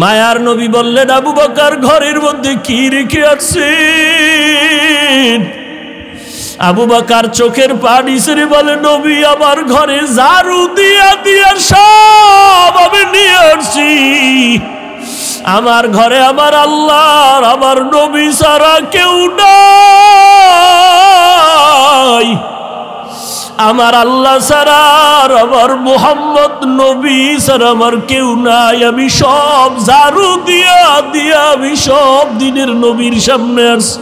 মায়ার নবী বললেন, আবু বকর ঘরের মধ্যে কি রেখে আছেন? আবু বকর চোখের পানি ছেড়ে বলে, নবী আমার ঘরে ঝাড়ু দিয়া দিয়া সব আমি নিয়ে আসছি। আমার ঘরে আমার আল্লাহর আমার নবী ছাড়া কেউ নাই। আমার আল্লাহ ছাড়া আমার মুহাম্মদ নবী ছাড়া আমার কেউ নাই। আমি সব ঝাড়ু দিয়া দিয়া আমি সব দিনের নবীর সামনে আসছি।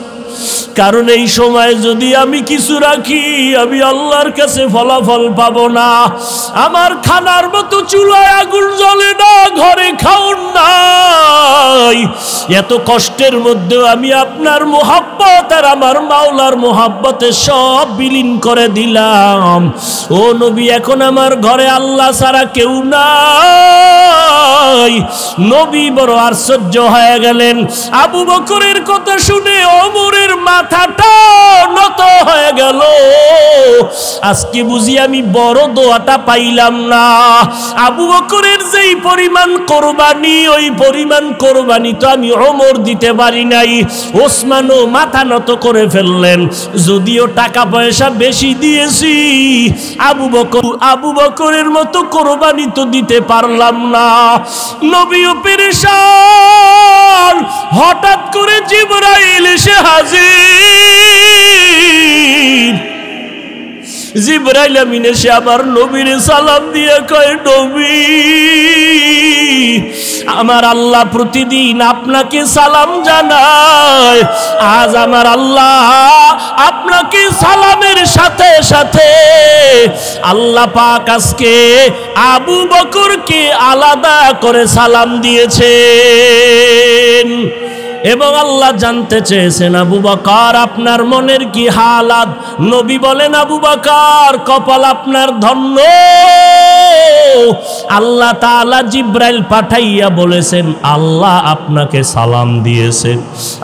কারণ এই সময় যদি আমি কিছু রাখি আমি আল্লাহর কাছে ফলাফল পাবো না। আমার খানার মতো চুলায় আগুন জ্বলে না, ঘরে খাউন নাই। এত কষ্টের মধ্যেও আমি আপনার মোহাব্বত আর আমার মাওলার মোহাব্বতে সব বিলীন করে দিলাম। ও নবী, এখন আমার ঘরে আল্লাহ ছাড়া কেউ নাই। নবী বড় আশ্চর্য হয়ে গেলেন। আবু বকরের কথা শুনে ওমরের মাথাটা নত হয়ে গেল। আজকে বুঝি আমি বড় দোয়াটা পাইলাম না। আবু বকরের যেই পরিমাণ কোরবানি, ওই পরিমাণ কোরবানি তো আমি ওমর দিতে পারি নাই। ওসমানও মাথা নত করে ফেললেন। যদিও টাকা পয়সা বেশি দিয়েছি, আবু বকরের মতো কোরবানি তো দিতে পারলাম না। নবীও পেরেশান। হঠাৎ করে জিবরাইল এসে হাজির। জিবরাইল আমিন এসে আবার নবীর সালাম দিয়ে কয়, নবী আমার আল্লাহ প্রতিদিন আপনাকে সালাম জানায়। আজ আমার আল্লাহ আপনাকে সালামের সাথে সাথে আল্লাহ পাক আজকে আবু বকরকে আলাদা করে সালাম দিয়েছেন। এবং আল্লাহ জানতে চেয়েছেন, আবু বকর আপনার মনের কি হালাত? নবী বলেন, আবু বকর কপাল আপনার ধন্য। আল্লাহ তাআলা জিব্রাইল পাঠাইয়া বলেছেন আল্লাহ আপনাকে সালাম দিয়েছেন।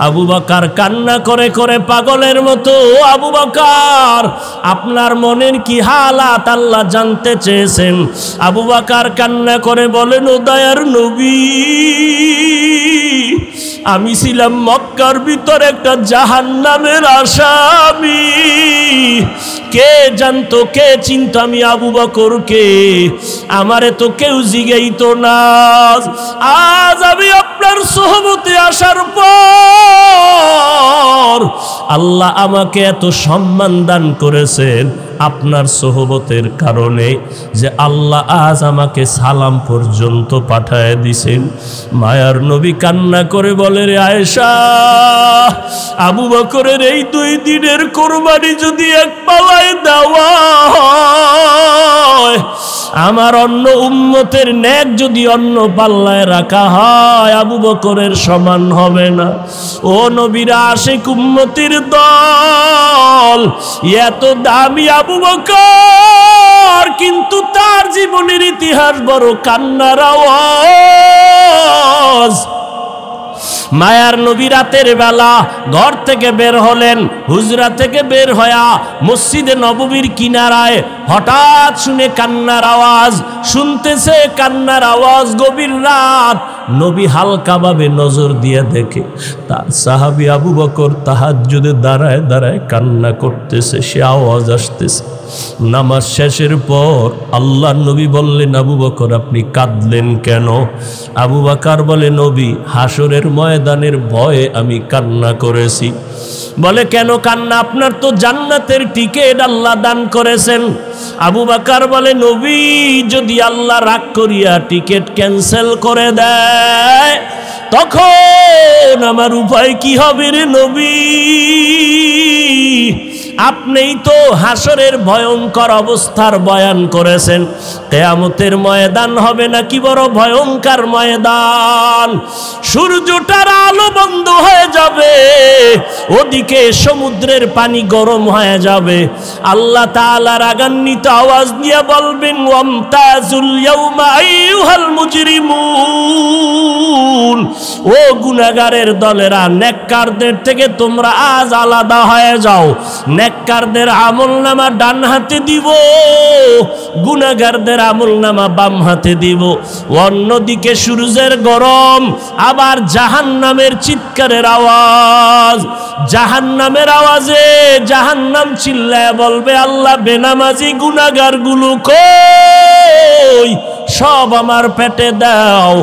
আবু বকর কান্না করে করে পাগলের মতো, আবু বকর আপনার মনের কি হালাত আল্লাহ জানতে চেয়েছেন। আবু বকর কান্না করে বলেন, ও দয়ার নবী, আমি ছিলাম মক্কার ভিতর একটা জাহান্নামের আসামি। কে জানতো, কে চিনতো আমি আবু বকরকে? আমারে তো কেউ জিগাইতো না। আজ আমি আপনার সোহবতে আসার পর আল্লাহ আমাকে এত সম্মান দান করেছেন আপনার সোহবতের কারণে, যে আল্লাহ আজ আমাকে সালাম পর্যন্ত পাঠায় দিছেন। মায়ার নবী কান্না করে বলে, রে আয়েশা, আবু বকরের এই 2 দিনের কোরবানি যদি এক পালায় দেওয়া হয়, আমার অন্য উম্মতের নেক যদি অন্য পাল্লায় রাখা হয়, আবু বকরের সমান হবে না। ও নবীর আশিক উম্মতির দল, এত দামি আবু বকর, কিন্তু তার জীবনের ইতিহাস বড় কান্নার আওয়াজ। মায়ার নবী রাতের বেলা ঘর থেকে বের হলেন। হুজরা থেকে বের হয়া মসজিদে নববীর কিনারায় হঠাৎ শুনে কান্নার আওয়াজ। শুনতেছে কান্নার আওয়াজ, গভীর রাত। নবী হালকাভাবে নজর দিয়ে দেখে তার সাহাবী আবু বকর তাহাজ্জুদে দাঁড়ায় দাঁড়ায় কান্না করতেছে, সে আওয়াজ আসতেছে। নামাজ শেষের পর আল্লাহর নবী বললেন, আবু বকর আপনি কাঁদলেন কেন? আবু বকর বলে, নবী হাসরের ময়দানের ভয়ে আমি কান্না করেছি। বলে, কেন কান্না? আপনার তো জান্নাতের টিকিট আল্লাহ দান করেছেন। আবু বকর বলে, নবী যদি আল্লাহ রাগ করিয়া টিকিট ক্যান্সেল করে দেয় তখন আমার উপায় কি হবে রে নবী? আপনিই তো হাসরের ভয়ঙ্কর অবস্থার বয়ান করেছেন। কিয়ামতের ময়দান হবে নাকি বড় ভয়ঙ্কর ময়দান। সূর্যটার আলো বন্ধ হয়ে যাবে, ওদিকে সমুদ্রের পানি গরম হয়ে যাবে। আল্লাহ তাআলা রাগান্বিত আওয়াজ দিয়ে বলবেন, ওয়ামতাজুল ইয়াউমা আইয়ুহাল মুজরিমুন, ও ও গুনাহগারের দলেরা, নেককারদের থেকে তোমরা আজ আলাদা হয়ে যাও। নেককারদের আমলনামা ডান হাতে দিব, গুনাহগারদের আমলনামা বাম হাতে দিব। অন্যদিকে সূর্যের গরম, আবার জাহান্নামের চিৎকারের আওয়াজ। জাহান্নামের আওয়াজে জাহান্নাম চিল্লায় বলবে, আল্লাহ বেনামাজি গুনাহগারগুলো কই, সব আমার পেটে দাও।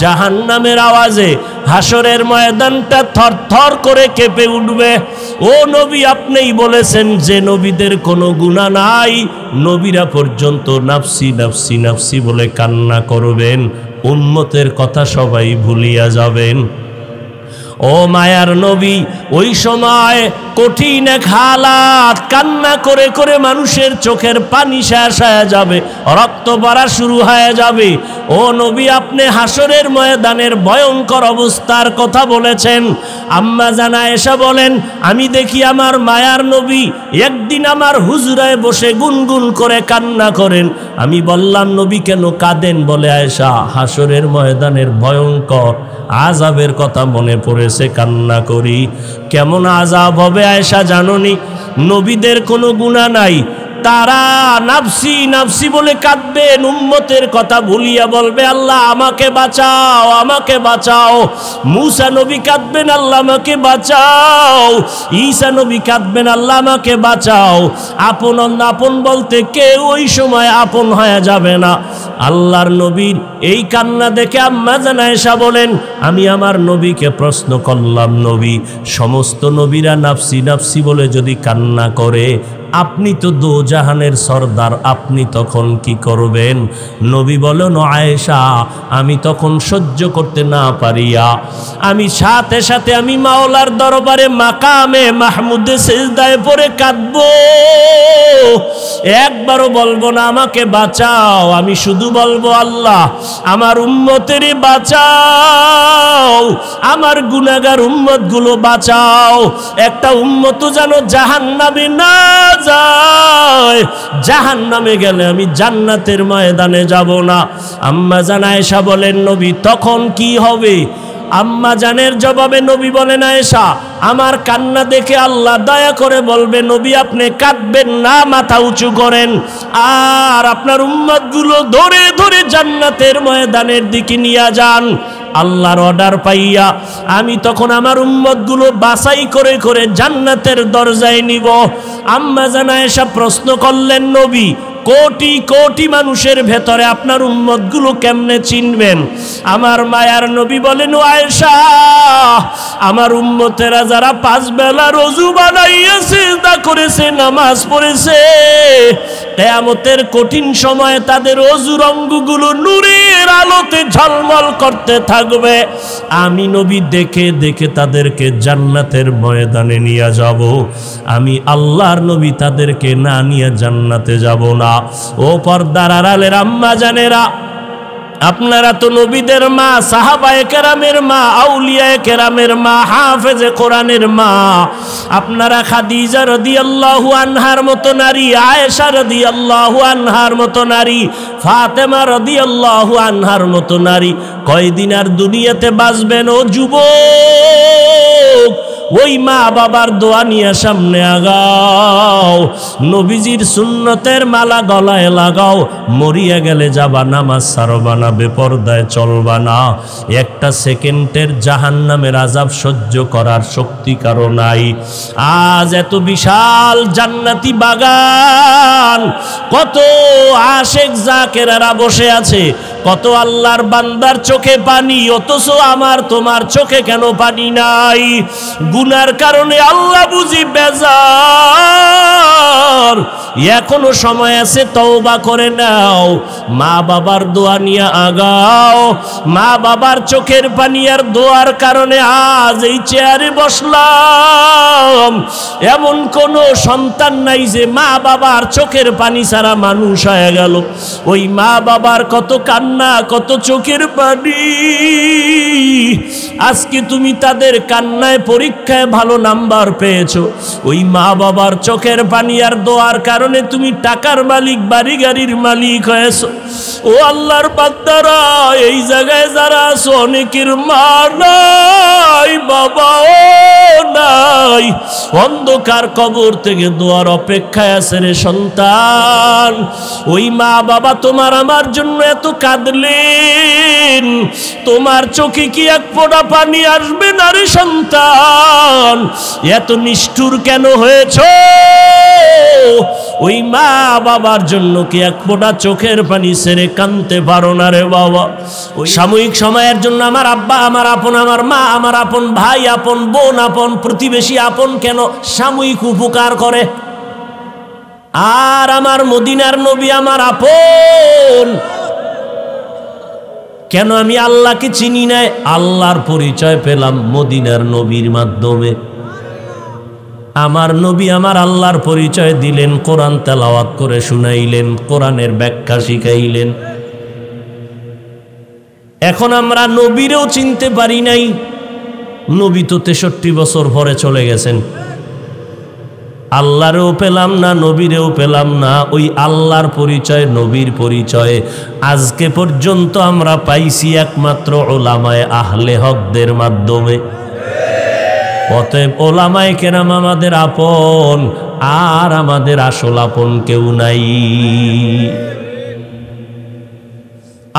জাহান্নামের আওয়াজে হাসরের ময়দানটা থরথর করে কেঁপে উঠবে। ও নবী, আপনিই বলেছেন যে নবীদের কোনো গুনাহ নাই, নবীরা পর্যন্ত নাফসি নাফসি নাফসি বলে কান্না করবেন, উম্মতের কথা সবাই ভুলিয়া যাবেন। ও মায়ার নবী, ওই সময় কঠিন এক হালাত, কান্না করে করে মানুষের চোখের পানি শেষ হয়ে যাবে, রক্ত পড়া শুরু হয়ে যাবে। ও নবী, আপনি হাসরের ময়দানের ভয়ঙ্কর অবস্থার কথা বলেছেন। আম্মা জান আয়েশা বলেন, আমি দেখি আমার মায়ার নবী একদিন আমার হুজরায় বসে গুনগুন করে কান্না করেন। আমি বললাম, নবী কেন কাঁদেন? বলে, আয়েশা, হাসরের ময়দানের ভয়ঙ্কর আযাবের কথা মনে পড়েছে, কান্না করি। কেমন আযাব হবে আয়েশা জানোনি? নবীদের কোনো গুনাহ নাই, তারা নাফসি নাফসি বলে কাঁদবেন, উম্মতের কথা ভুলিয়া বলবে, আল্লাহ আমাকে বাঁচাও, আমাকে বাঁচাও। মূসা নবী কাঁদবেন, আল্লাহ আমাকে বাঁচাও। ঈসা নবী কাঁদবেন, আল্লাহ আমাকে বাঁচাও। আপন আপন বলতে কেউ ওই সময় আপন হয়ে যাবে না। আল্লাহর নবীর এই কান্না দেখে আম্মা জান আয়েশা বলেন, আমি আমার নবীকে প্রশ্ন করলাম, নবী, সমস্ত নবীরা নাফসি নাফসি বলে যদি কান্না করে, আপনি তো দো জাহানের সরদার, আপনি তখন কি করবেন? নবী বলেন, আয়েশা, আমি তখন সহ্য করতে না পারিয়া আমি সাথে সাথে আমি মাওলার দরবারে মাকামে মাহমুদে সিজদায় পড়ে কাঁদবো। একবারও বলবো না আমাকে বাঁচাও, আমি শুধু বলবো, আল্লাহ আমার উম্মতেরই বাঁচাও, আমার গুনাহগার উম্মতগুলো বাঁচাও। একটা উম্মত যেন জাহান্নামে না যায়, জাহান্নামে গেলে আমি জান্নাতের ময়দানে যাব না। আম্মা জান আয়েশা বলেন, নবী তখন কি হবে? আম্মা জানের জবাবে নবী বলেন, আয়েশা, আমার কান্না দেখে আল্লাহ দয়া করে বলবে, নবী আপনি কাঁদবেন না, মাথা উঁচু করেন, আর আপনার উম্মতগুলো ধরে ধরে জান্নাতের ময়দানের দিকে নিয়ে যান। আল্লাহর অর্ডার পাইয়া আমি তখন আমার উম্মতগুলো বাছাই করে করে জান্নাতের দরজায় নিব। আম্মা জান আয়েশা প্রশ্ন করলেন, নবী কোটি কোটি মানুষের ভেতরে আপনার উম্মতগুলো কেমনে চিনবেন? আমার মায়ার নবী বলেন, ও আয়েশা, আমার উম্মতেরা যারা 5 বেলা রোজু বানাইয়া সিজদা করেছে, নামাজ পড়েছে, কিয়ামতের কঠিন সময়ে তাদের ওযুর অঙ্গগুলো নূরের আলোতে ঝলমল করতে থাকবে। আমি নবী দেখে দেখে তাদেরকে জান্নাতের ময়দানে নিয়ে যাব। আমি আল্লাহর নবী তাদেরকে না নিয়ে জান্নাতে যাব না। ও পর্দার আড়ালের আম্মা জানেরা, আপনারা তো নবীদের মা, সাহাবায়ে কেরামের মা, আউলিয়ায়ে কেরামের মা, হাফেজে কোরআনের মা। আপনারা খাদিজা রাদিয়াল্লাহু আনহার মতো নারী, আয়েশা রাদিয়াল্লাহু আনহার মতো নারী, ফাতেমা রাদিয়াল্লাহু আনহার মতো নারী কয়দিন আর দুনিয়াতে বাঁচবেন? ও যুবক, ওই মা বাবার দোয়া নিয়ে সামনে আগাও, নবীজির সুন্নতের মালা গলায় লাগাও। মরিয়া গেলে যাবা, নামাজ ছাড়বা না, বেপরদায় চলবা না। একটা সেকেন্ডের জাহান্নামের আযাব সহ্য করার শক্তি কারো নাই। আজ এত বিশাল জান্নাতি বাগান, কত আশেক জাকেরারা বসে আছে, কত আল্লাহর বান্দার চোখে পানি, অথচ আমার তোমার চোখে কেন পানি নাই? গুনার কারণে আল্লাহ বুঝি বেজার। এখনো সময় আছে, তওবা করে নাও, মা বাবার দোয়া নিয়ে আগাও। মা বাবার চোখের পানি আর দোয়ার কারণে আজ এই চেয়ারে বসলাম। এমন কোনো সন্তান নাই যে মা বাবার চোখের পানি ছাড়া মানুষ হয়ে গেল। ওই মা বাবার কত কান্না, কত চোখের পানি, আজকে তুমি তাদের কান্নায় পরীক্ষায় ভালো নাম্বার পেয়েছো, ওই মা বাবার চোখের পানি আর দোয়ার কারণে তুমি টাকার মালিক, বাড়ি গাড়ির মালিক হয়েছো। ও আল্লাহর বান্দারা, এই জায়গায় যারা আছো অনেকের মা নাই, বাবাও নাই, অন্ধকার কবর থেকে দোয়ার অপেক্ষায় আছে রে সন্তান। ওই মা বাবা তোমার আমার জন্য এত কাঁদলেন, তোমার চোখে কি এক ফোঁটা পানি আসবে না রে সন্তান? এত নিষ্ঠুর কেন হয়েছ? ওই মা বাবার জন্য কি এক ফোঁটা চোখের পানি ছেড়ে কাঁদতে পারো না রে বাবা? ওই সাময়িক সময়ের জন্য আমার আব্বা আমার আপন, আমার মা আমার আপন, ভাই আপন, বোন আপন, প্রতিবেশী আপন কেন সাময়িক উপকার করে, আর আমার মদিনার নবী আমার আপন কেন? আমি আল্লাহকে চিনি নাই, আল্লাহর পরিচয় পেলাম মদিনার নবীর মাধ্যমে। আমার নবী আমার আল্লাহর পরিচয় দিলেন, কোরআন তেলাওয়াত করে শুনাইলেন, কোরআনের ব্যাখ্যা শিখাইলেন। এখন আমরা নবীরেও চিনতে পারি নাই। নবী তো 63 বছর পরে চলে গেছেন। আল্লাহরেও পেলাম না, নবীরেও পেলাম না। ওই আল্লাহর পরিচয়, নবীর পরিচয় আজকে পর্যন্ত আমরা পাইছি একমাত্র ওলামায়ে আহলে হকদের মাধ্যমে। অতএব ওলামায়ে কেরাম আমাদের আপন, আর আমাদের আসল আপন কেউ নাই।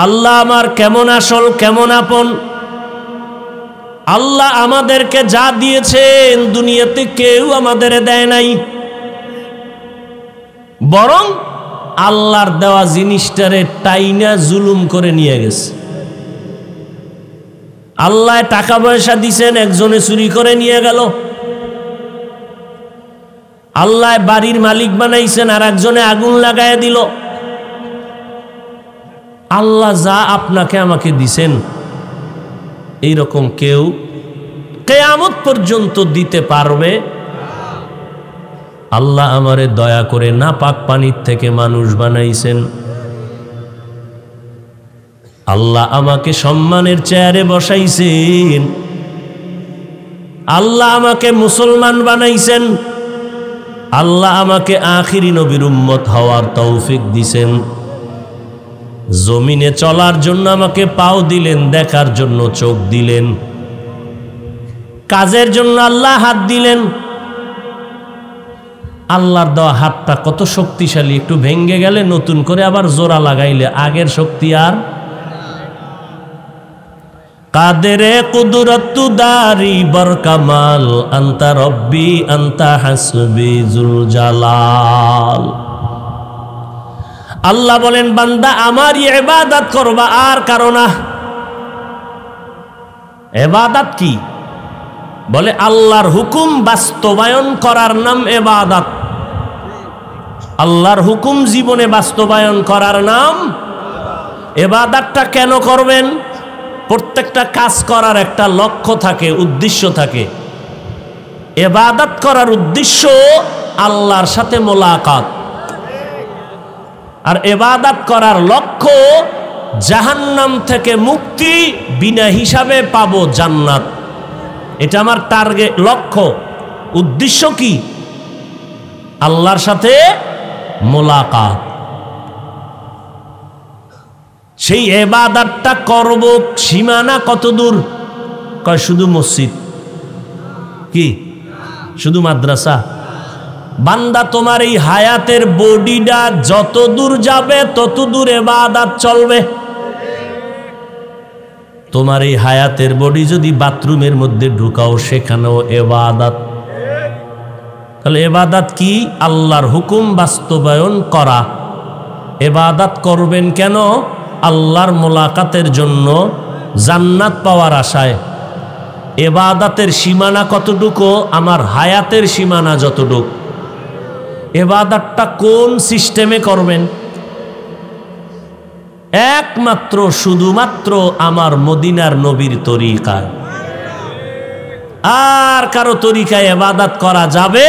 আল্লাহ আমার কেমন আসল, কেমন আপন? আল্লাহ আমাদেরকে যা দিয়েছেন দুনিয়াতে কেউ আমাদের দেয় নাই, বরং আল্লাহর দেওয়া জিনিসটারে টাইনা জুলুম করে নিয়ে গেছে। আল্লাহ টাকা পয়সা দিছেন, একজনে চুরি করে নিয়ে গেল। আল্লাহ বাড়ির মালিক বানাইছেন, আর একজনে আগুন লাগায় দিল। আল্লাহ যা আপনাকে আমাকে দিছেন, এইরকম কেউ কিয়ামত পর্যন্ত দিতে পারবে? আল্লাহ আমারে দয়া করে নাপাক পানির থেকে মানুষ বানাইছেন। আল্লাহ আমাকে সম্মানের চেয়ারে বসাইছেন। আল্লাহ আমাকে মুসলমান বানাইছেন। আল্লাহ আমাকে আখিরি নবীর উম্মত হওয়ার তৌফিক দিছেন। জমিনে চলার জন্য আমাকে পাও দিলেন, দেখার জন্য চোখ দিলেন, কাজের জন্য আল্লাহ হাত দিলেন। আল্লাহর দেওয়া হাতটা কত শক্তিশালী, একটু ভেঙ্গে গেলে নতুন করে আবার জোড়া লাগাইলে আগের শক্তি আর। কাদেরে কুদরতু দারি বরকামাল, আনতা রব্বি আনতা হাসবি জুল জালাল। আল্লাহ বলেন, বান্দা আমারই ইবাদত করবা, আর কারো না। ইবাদত কি? বলে আল্লাহর হুকুম বাস্তবায়ন করার নাম ইবাদত। আল্লাহর হুকুম জীবনে বাস্তবায়ন করার নাম ইবাদতটা কেন করবেন? প্রত্যেকটা কাজ করার একটা লক্ষ্য থাকে, উদ্দেশ্য থাকে। ইবাদত করার উদ্দেশ্য আল্লাহর সাথে মোলাকাত, আর ইবাদত করার লক্ষ্য জাহান্নাম থেকে মুক্তি, বিনা হিসাবে পাবো জান্নাত। এটা আমার টার্গেট, লক্ষ্য। উদ্দেশ্য কি? আল্লাহর সাথে মোলাকাত। সেই ইবাদতটা করব, সীমানা কত দূর? কয় শুধু মসজিদ, কি শুধু মাদ্রাসা? বান্দা তোমার এই হায়াতের বডিটা যত দূর যাবে তত দূর ইবাদত চলবে। তোমার এই হায়াতের বডি যদি বাথরুমের মধ্যে ঢুকাও, সেখানেও ইবাদত। তাহলে ইবাদত কি? আল্লাহর হুকুম বাস্তবায়ন করা। ইবাদত করবেন কেন? আল্লাহর মোলাকাতের জন্য, জান্নাত পাওয়ার আশায়। ইবাদতের সীমানা কতটুকু? আমার হায়াতের সীমানা যতটুকু। ইবাদতটা কোন সিস্টেমে করবেন? একমাত্র শুধুমাত্র আমার মদিনার নবীর তরিকায়। আর কারো তরিকায় ইবাদত করা যাবে?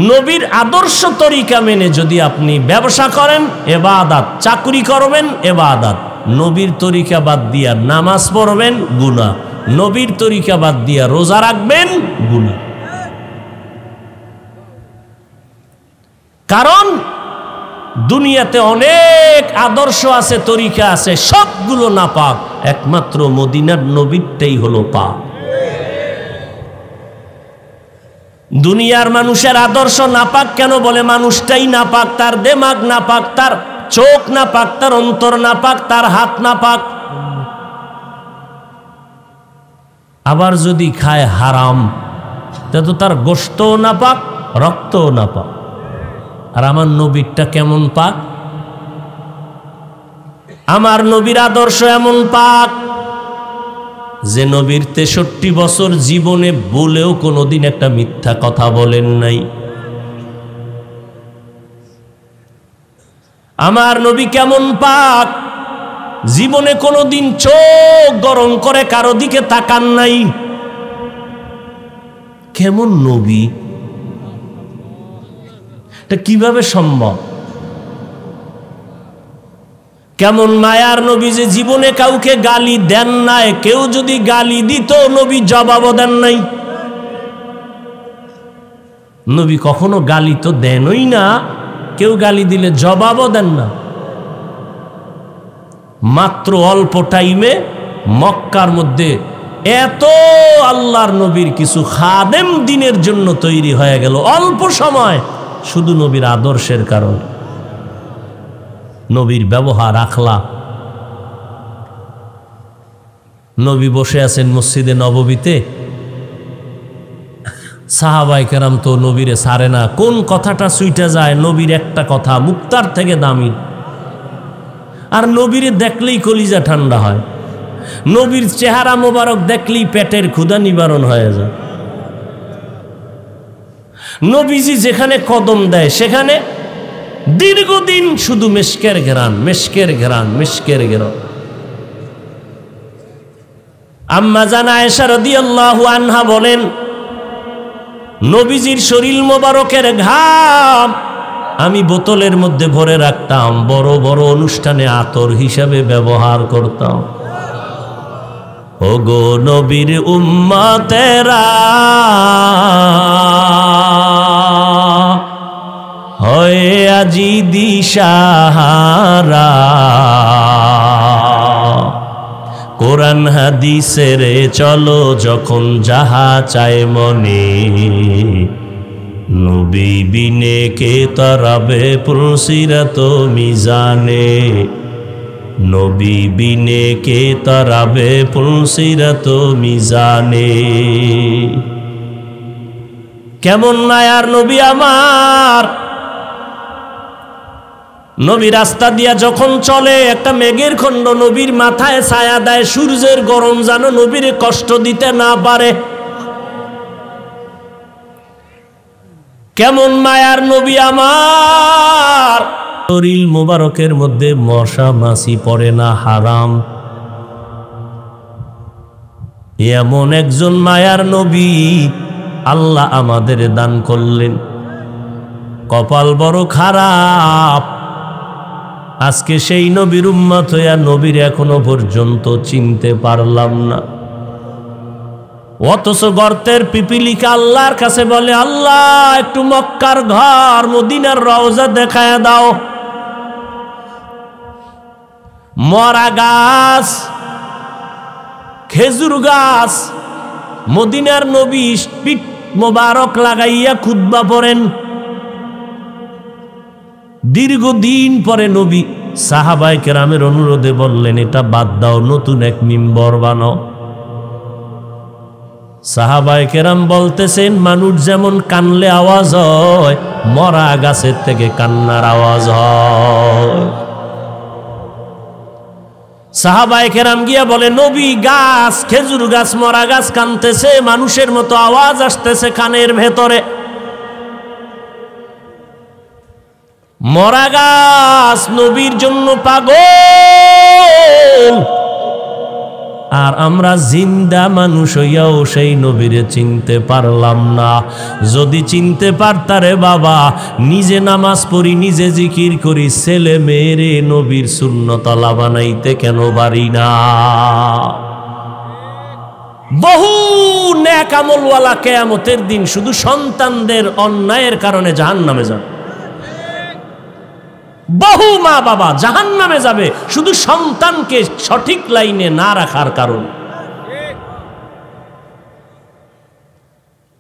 নবীর আদর্শ তরিকা মেনে যদি আপনি ব্যবসা করেন ইবাদত, চাকরি করবেন ইবাদত, নবীর তরিকা বাদ দিয়া নামাজ পড়বেন গুনাহ, নবীর তরিকা বাদ দিয়া রোজা রাখবেন গুনাহ। কারণ দুনিয়াতে অনেক আদর্শ আছে, তরিকা আছে, সবগুলো নাপাক, একমাত্র মদিনার নবীরটাই হলো পাক। দুনিয়ার মানুষের আদর্শ নাপাক কেন বলে? মানুষটাই নাপাক, তার দেমাগ নাপাক, তার চোখ নাপাক, তার অন্তর নাপাক, তার হাত নাপাক। আবার যদি খায় হারাম, তা তো তার গোশতও নাপাক, রক্তও নাপাক। আর আমার নবীরটা কেমন পাক? আমার নবীর আদর্শ এমন পাক যে নবীর 63 বছর জীবনে বলেও কোনোদিন একটা মিথ্যা কথা বলেন নাই। আমার নবী কেমন পাক? জীবনে কোনোদিন চোখ গরম করে কারো দিকে তাকান নাই। কেমন নবী? এটা কিভাবে সম্ভব? কেমন মায়ার নবী যে জীবনে কাউকে গালি দেন নাই, কেউ যদি গালি দিত নবী জবাবও দেন নাই। নবী কখনো গালি তো দেনই না, কেউ গালি দিলে জবাবও দেন না। মাত্র অল্প টাইমে মক্কার মধ্যে এত আল্লাহর নবীর কিছু খাদেম দিনের জন্য তৈরি হয়ে গেল অল্প সময়, শুধু নবীর আদর্শের কারণে, নবীর ব্যবহার আখলাক। নবী বসে আছেন মসজিদে নববীতে, সাহাবায়ে কেরাম তো নবীরে ছাড়ে না। কোন কথাটা সুইটা যায়? নবীর একটা কথা মুক্তার থেকে দামি। আর নবীরে দেখলেই কলিজা ঠান্ডা হয়, নবীর চেহারা মোবারক দেখলেই পেটের ক্ষুধা নিবারণ হয়ে যায়। নবীজি যেখানে কদম দেয় সেখানে দীর্ঘদিন শুধু মেশকের ঘেরান, মেশকের ঘেরান, মেশকের ঘেরান। আম্মা জান আয়েশা রাদিয়াল্লাহু আনহা বলেন, নবীজির শরীর মোবারকের ঘাম আমি বোতলের মধ্যে ভরে রাখতাম, বড় বড় অনুষ্ঠানে আতর হিসাবে ব্যবহার করতাম। ওগো নবীর উম্মতেরা, হয়ে আজি দিশাহারা, কোরআন হাদিসের চলো যখন যাহা চায় মনে, নবী বিনে কে তরাবে পুলসিরাত মিজানে, নবী বিনে কে তরাবে পুলসিরাত মিজানে। কেমন মায়ার নবী আমার! নবী রাস্তা দিয়া যখন চলে একটা মেঘের খণ্ড নবীর মাথায় ছায়া দেয়, সূর্যের গরম যেন নবীরে কষ্ট দিতে না পারে। কেমন মায়ার নবী আমার! শরীর মোবারকের মধ্যে মশা মাছি পড়ে না, হারাম। এমন একজন মায়ার নবী আল্লাহ আমাদের দান করলেন। কপাল বড় খারাপ, আজকে সেই নবীর উম্মত হইয়া নবীর এখনো পর্যন্ত চিনতে পারলাম না। অথচ গর্তের পিপিলিকা আল্লাহর কাছে বলে, আল্লাহ একটু মক্কার ঘর মদিনার রওজা দেখায় দাও। মরা গাছ, খেজুর গাছ, মদিনার নবী পিঠ মোবারক লাগাইয়া খুতবা পড়েন। দীর্ঘদিন পরে নবী সাহাবায়ে কেরামের অনুরোধে বললেন, এটা বাদ দাও, নতুন এক মিম্বর বানাও। সাহাবায়ে কেরাম বলতেছেন, মানুষ যেমন কানলে আওয়াজ হয়, মরা গাছের থেকে কান্নার আওয়াজ হয়। সাহাবায়ে কেরাম গিয়া বলে, নবী গাছ, খেজুর গাছ, মরা গাছ কানতেছে, মানুষের মতো আওয়াজ আসতেছে কানের ভেতরে। মরা গাছ নবীর জন্য পাগল, আর আমরা জিন্দা মানুষ হইয়াও সেই নবীরে চিনতে পারলাম না। যদি চিনতে পারতারে বাবা, নিজে নামাজ পড়ি, নিজে জিকির করি, ছেলে মেয়েরে নবীর সুন্নতলা বানাইতে কেন পারি না? বহু নেক আমলওয়ালা কিয়ামতের দিন শুধু সন্তানদের অন্যায়ের কারণে জাহান্নামে যাবে। বহু মা বাবা জাহান্নামে যাবে শুধু সন্তানকে সঠিক লাইনে না রাখার কারণে।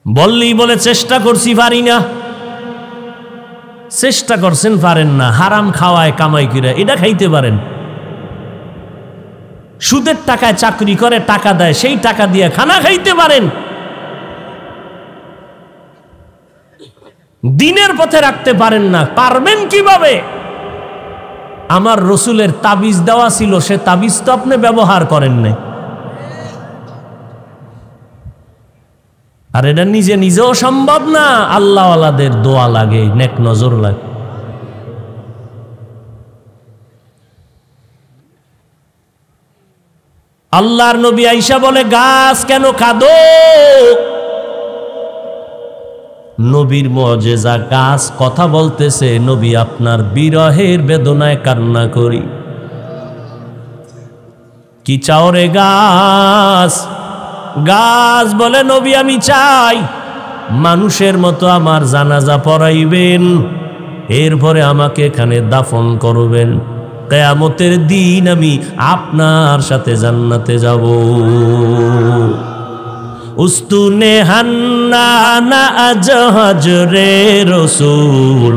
বললেই বলে চেষ্টা করছি, পারি না। চেষ্টা করছেন, পারেন না। হারাম খাওয়ায় কামাই করে এটা খাইতে পারেন। সুদের টাকায় চাকরি করে টাকা দেয়, সেই টাকা দিয়ে খানা খাইতে পারেন। দিনের পথে রাখতে পারেন না, পারবেন কিভাবে? আমার রসুলের তাবিজ দেওয়া ছিল, সে তাবিজ তো আপনি ব্যবহার করেন না। আর এটা নিজে নিজেও সম্ভব না, আল্লাহওয়ালাদের দোয়া লাগে, নেক নজর লাগে। আল্লাহর নবী আয়েশা বলে, গাছ কেন কাঁদো? নবীর মুজিজা, গাছ কথা বলতেছে, নবী আপনার বিরহের বেদনায় কান্না করি। কি চাও রে গাছ? গাছ বলে, নবী আমি চাই মানুষের মতো আমার জানাজা পড়াইবেন, এরপরে আমাকে এখানে দাফন করবেন, কিয়ামতের দিন আমি আপনার সাথে জান্নাতে যাব। উস্তুনে হান্নানা আজহাজ রে রসুল,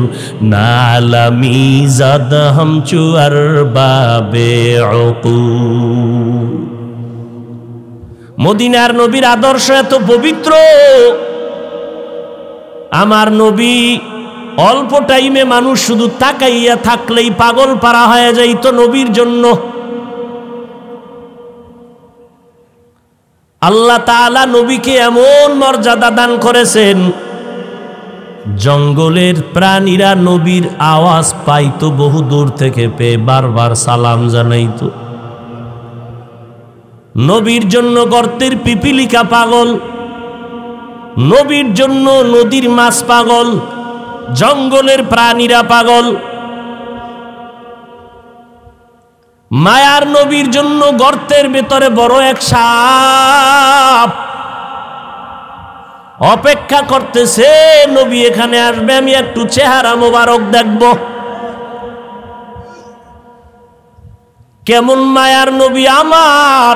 নালামি জাদ হামচু আর বাবে উকুল। মদিনার নবীর আদর্শ এত পবিত্র, আমার নবী অল্প টাইমে মানুষ শুধু তাকাইয়া থাকলেই পাগল পারা হয়ে যাইত নবীর জন্য। আল্লাহ তাআলা নবীকে এমন মর্যাদা দান করেছেন, জঙ্গলের প্রাণীরা নবীর আওয়াজ পাইতো বহু দূর থেকে, পেয়ে বারবার সালাম জানাইতো। নবীর জন্য গর্তের পিপিলিকা পাগল, নবীর জন্য নদীর মাছ পাগল, জঙ্গলের প্রাণীরা পাগল। মায়ার নবীর জন্য গর্তের ভেতরে বড় এক সাপ অপেক্ষা করতেছে, নবী এখানে আসবে, আমি একটু চেহারা মোবারক দেখব। কেমন মায়ার নবী আমার!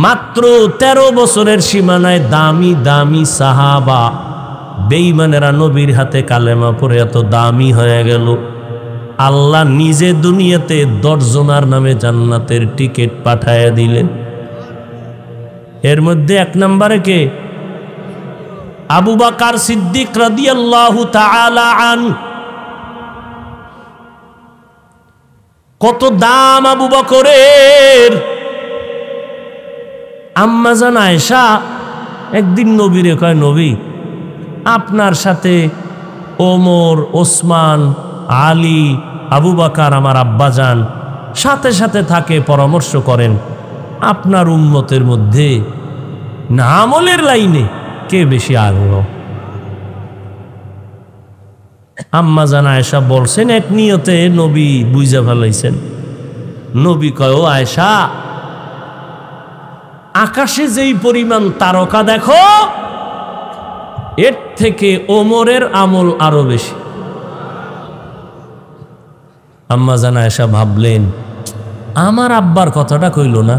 মাত্র 13 বছরের সীমানায় দামি দামি সাহাবা বেঈমানেরা নবীর হাতে কালেমা পড়ে এত দামি হয়ে গেল। আল্লাহ নিজে দুনিয়াতে 10 জনের নামে জান্নাতের টিকিট পাঠায়া দিলেন। এর মধ্যে 1 নম্বরে কে? আবু বকর সিদ্দিক রাদিয়াল্লাহু তাআলা আন। কত দাম আবু বকরের! আম্মা জান আয়েশা একদিন নবীরে কয়, নবী আপনার সাথে ওমর, ওসমান, আলী, আবু বকর আমার আব্বাজান সাথে সাথে থাকে, পরামর্শ করেন, আপনার উম্মতের মধ্যে না আমলের লাইনে কে বেশি আগ্রহ? আম্মা জান আয়েশা বলছেন, এক নিয়তে নবী বুঝা ফেলাইছেন। নবী কয়, ও আয়েশা, আকাশে যেই পরিমাণ তারকা দেখো, এর থেকে ওমরের আমল আরো বেশি। আম্মা জান আয়েশা ভাবলেন, আমার আব্বার কথাটা কইল না।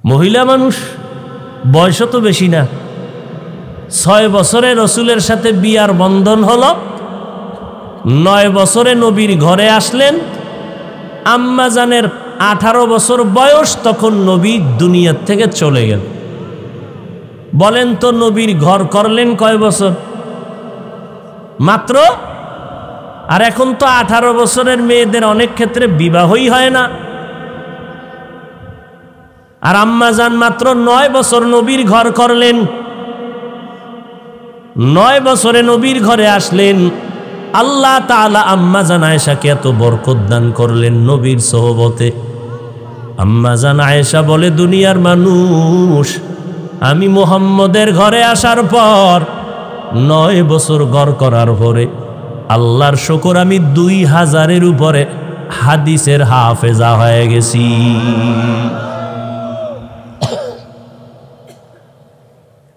মহিলা মানুষ, বয়স তো বেশি না, 6 বছরে রসুলের সাথে বিয়ার বন্ধন হলো, 9 বছরে নবীর ঘরে আসলেন। আম্মা জানের 18 বছর বয়স, তখন নবী দুনিয়ার থেকে চলে গেল। বলেন তো নবীর ঘর করলেন কয় বছর? মাত্র। আর এখন তো 18 বছরের মেয়েদের অনেক ক্ষেত্রে বিবাহই হয় না। আর আম্মা জান মাত্র 9 বছর নবীর ঘর করলেন। 9 বছরে নবীর ঘরে আসলেন, আল্লাহ তাআলা আম্মা জান আয়েশাকে এত বরকত দান করলেন নবীর সোহবতে। আম্মা জান আয়েশা বলে, দুনিয়ার মানুষ, আমি মুহাম্মদের ঘরে আসার পর 9 বছর ঘর করার পরে আল্লাহর শুকর আমি 2000-এর উপরে হাদিসের হাফেজা হয়ে গেছি।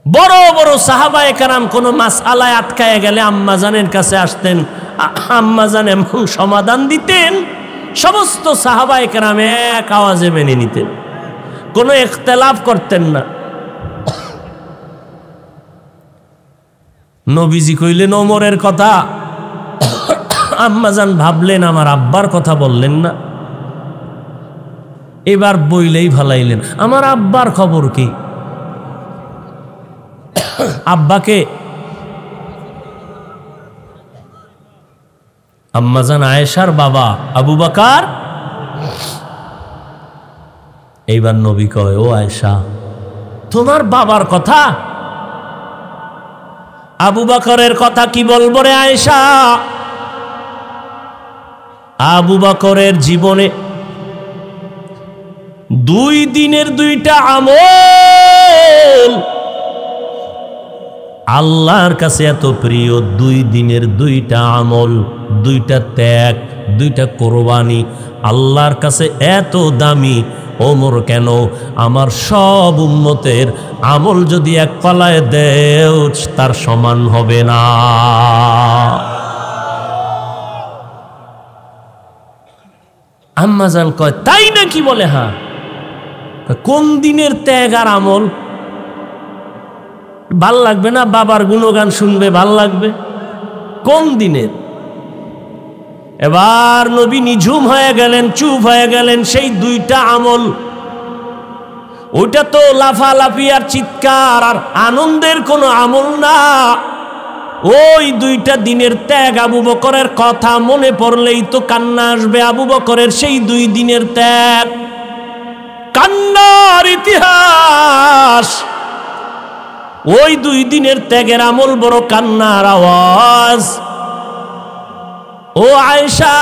বড় বড় সাহাবায়ে কেরাম কোনো মাসআলায় আটকায় গেলে আম্মা জানের কাছে আসতেন, আম্মা জান এমন সমাধান দিতেন, সমস্ত সাহাবায়ে কেরাম এক আওয়াজে মেনে নিতেন, কোনো ইখতিলাফ করতেন না। নবীজি কইলেন ওমরের কথা, আম্মা জান ভাবলেন আমার আব্বার কথা বললেন না, এবার বইলেই ভালাইলেন আমার আব্বার খবর কি। আব্বাকে আম্মা জান আয়েশার বাবা আবু বকর। এইবার নবী কয়, ও আয়েশা, তোমার বাবার কথা? আবু বকরের কথা কি বলবো রে আয়েশা? আবু বকরের জীবনে 2 দিনের 2টা আমল আল্লাহর কাছে এত প্রিয়। 2 দিনের 2টা আমল, 2টা ত্যাগ, 2টা কোরবানি আল্লাহর কাছে এত দামি। ওমর কেন? আমার সব উম্মতের আমল যদি এক পালায় দেও তার সমান হবে না। আম্মা জান কয়, তাই নাকি? বলে হ্যাঁ। কোন দিনের ত্যাগ আর আমল? ভাল লাগবে না? বাবার গুণগান শুনবে, ভাল লাগবে? কোন দিনের? এবার নবী নিঝুম হয়ে গেলেন, চুপ হয়ে গেলেন। সেই 2টা আমল, ওইটা তো লাফালাফি আর চিৎকার আর আনন্দের কোনো আমল না। ওই 2টা দিনের ত্যাগ, আবু বকরের কথা মনে পড়লেই তো কান্না আসবে। আবু বকরের সেই 2 দিনের ত্যাগ কান্নার ইতিহাস। ওই 2 দিনের ত্যাগের আমল বড় কান্নার আওয়াজ। ও আয়েশা,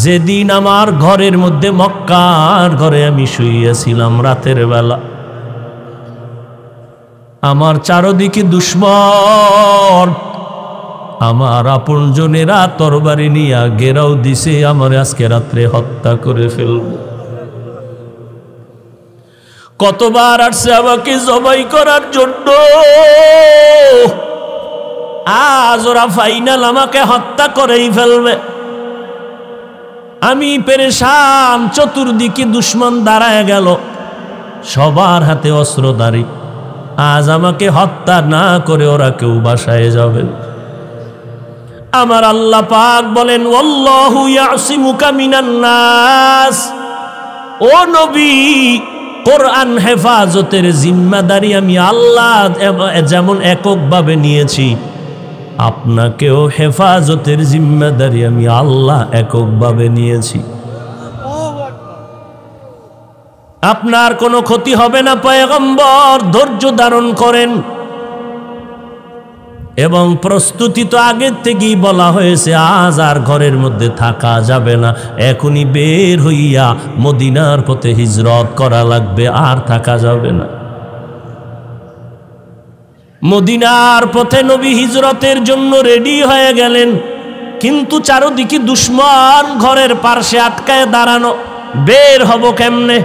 যেদিন আমার ঘরের মধ্যে, মক্কার ঘরে আমি শুইয়াছিলাম রাতের বেলা, আমার চারদিকে দুশমন, আমার আপনজনেরা তরবারি নিয়ে ঘেরাও দিছে, আমার আজকে রাত্রে হত্যা করে ফেলব। কতবার আসছে আমাকে জবাই করার জন্য, আজ ওরা ফাইনাল আমাকে হত্যা করেই ফেলবে। আমি পেরেশান, চতুর্দিকে দুশমন দাঁড়ায় গেল, সবার হাতে অস্ত্রধারী। আজ আমাকে হত্যা না করে ওরা কেউ বাসায় যাবেন। আমার আল্লাহ পাক বলেন, ওয়াল্লাহু ইয়াসিমুকা মিনান নাস। ও নবী, কোরআন হেফাজতের জিম্মাদারি আমি আল্লাহ যেমন এককভাবে নিয়েছি, আপনাকেও হেফাজতের জিম্মাদারি আমি আল্লাহ এককভাবে নিয়েছি। আপনার কোনো ক্ষতি হবে না পয়গম্বর, ধৈর্য ধারণ করেন। এবং প্রস্তুতি তো আগের থেকেই বলা হয়েছে, আজ আর ঘরের মধ্যে থাকা যাবে না, এখনই বের হইয়া মদিনার পথে হিজরত করা লাগবে, আর থাকা যাবে না। মদিনার পথে নবী হিজরতের জন্য রেডি হয়ে গেলেন, কিন্তু চারদিকে দুশমন ঘরের পার্শ্বে আটকায় দাঁড়ানো, বের হব কেমনে?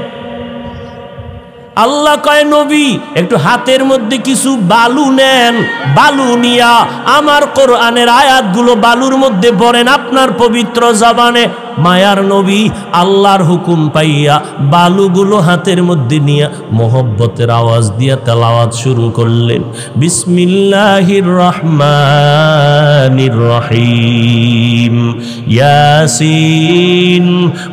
আল্লাহ কয়, নবী একটু হাতের মধ্যে কিছু বালু নেন, বালু নিয়া আমার কোরআনের আয়াতগুলো বালুর মধ্যে পড়েন আপনার পবিত্র জবানে। মায়ার নবী আল্লাহর হুকুম পাইয়া বালুগুলো হাতের মধ্যে নিয়ে মোহব্বতের আওয়াজ দিয়া তেলাওয়াত শুরু করলেন, বিসমিল্লাহির রহমানির রহিম, ইয়াসিন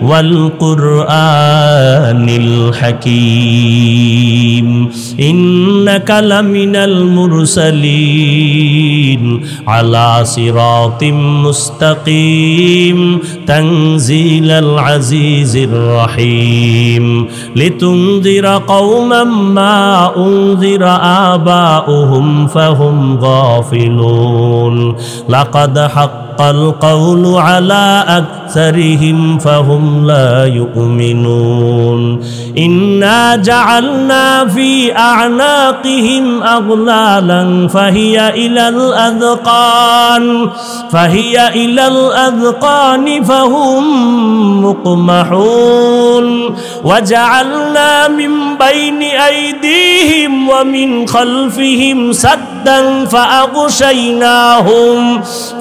ওয়াল কুরআনিল হাকীম, ইন্নাকা লামিনাল মুরসালিন আলা সিরাতিম মুস্তাকিম, তানজিলাল আজিজির রহিম, লিতুনযিরা কওমান মা উনযিরা আবাউহুম ফাহুম গাফিলুন, লাকাদ হাক্কাল কাউলু আলা আকসারিহিম ফাহুম লা ইউমিনুন ইন্না জাআলনা ফি আ'নাকিহিম আগলালান ফাহিয়া ইলাল আযকানি ফাহুম মুকমাহুন ওয়া জাআলনা মিন বাইনি আইদিহিম ওয়া মিন খালফিহিম সাদ্দান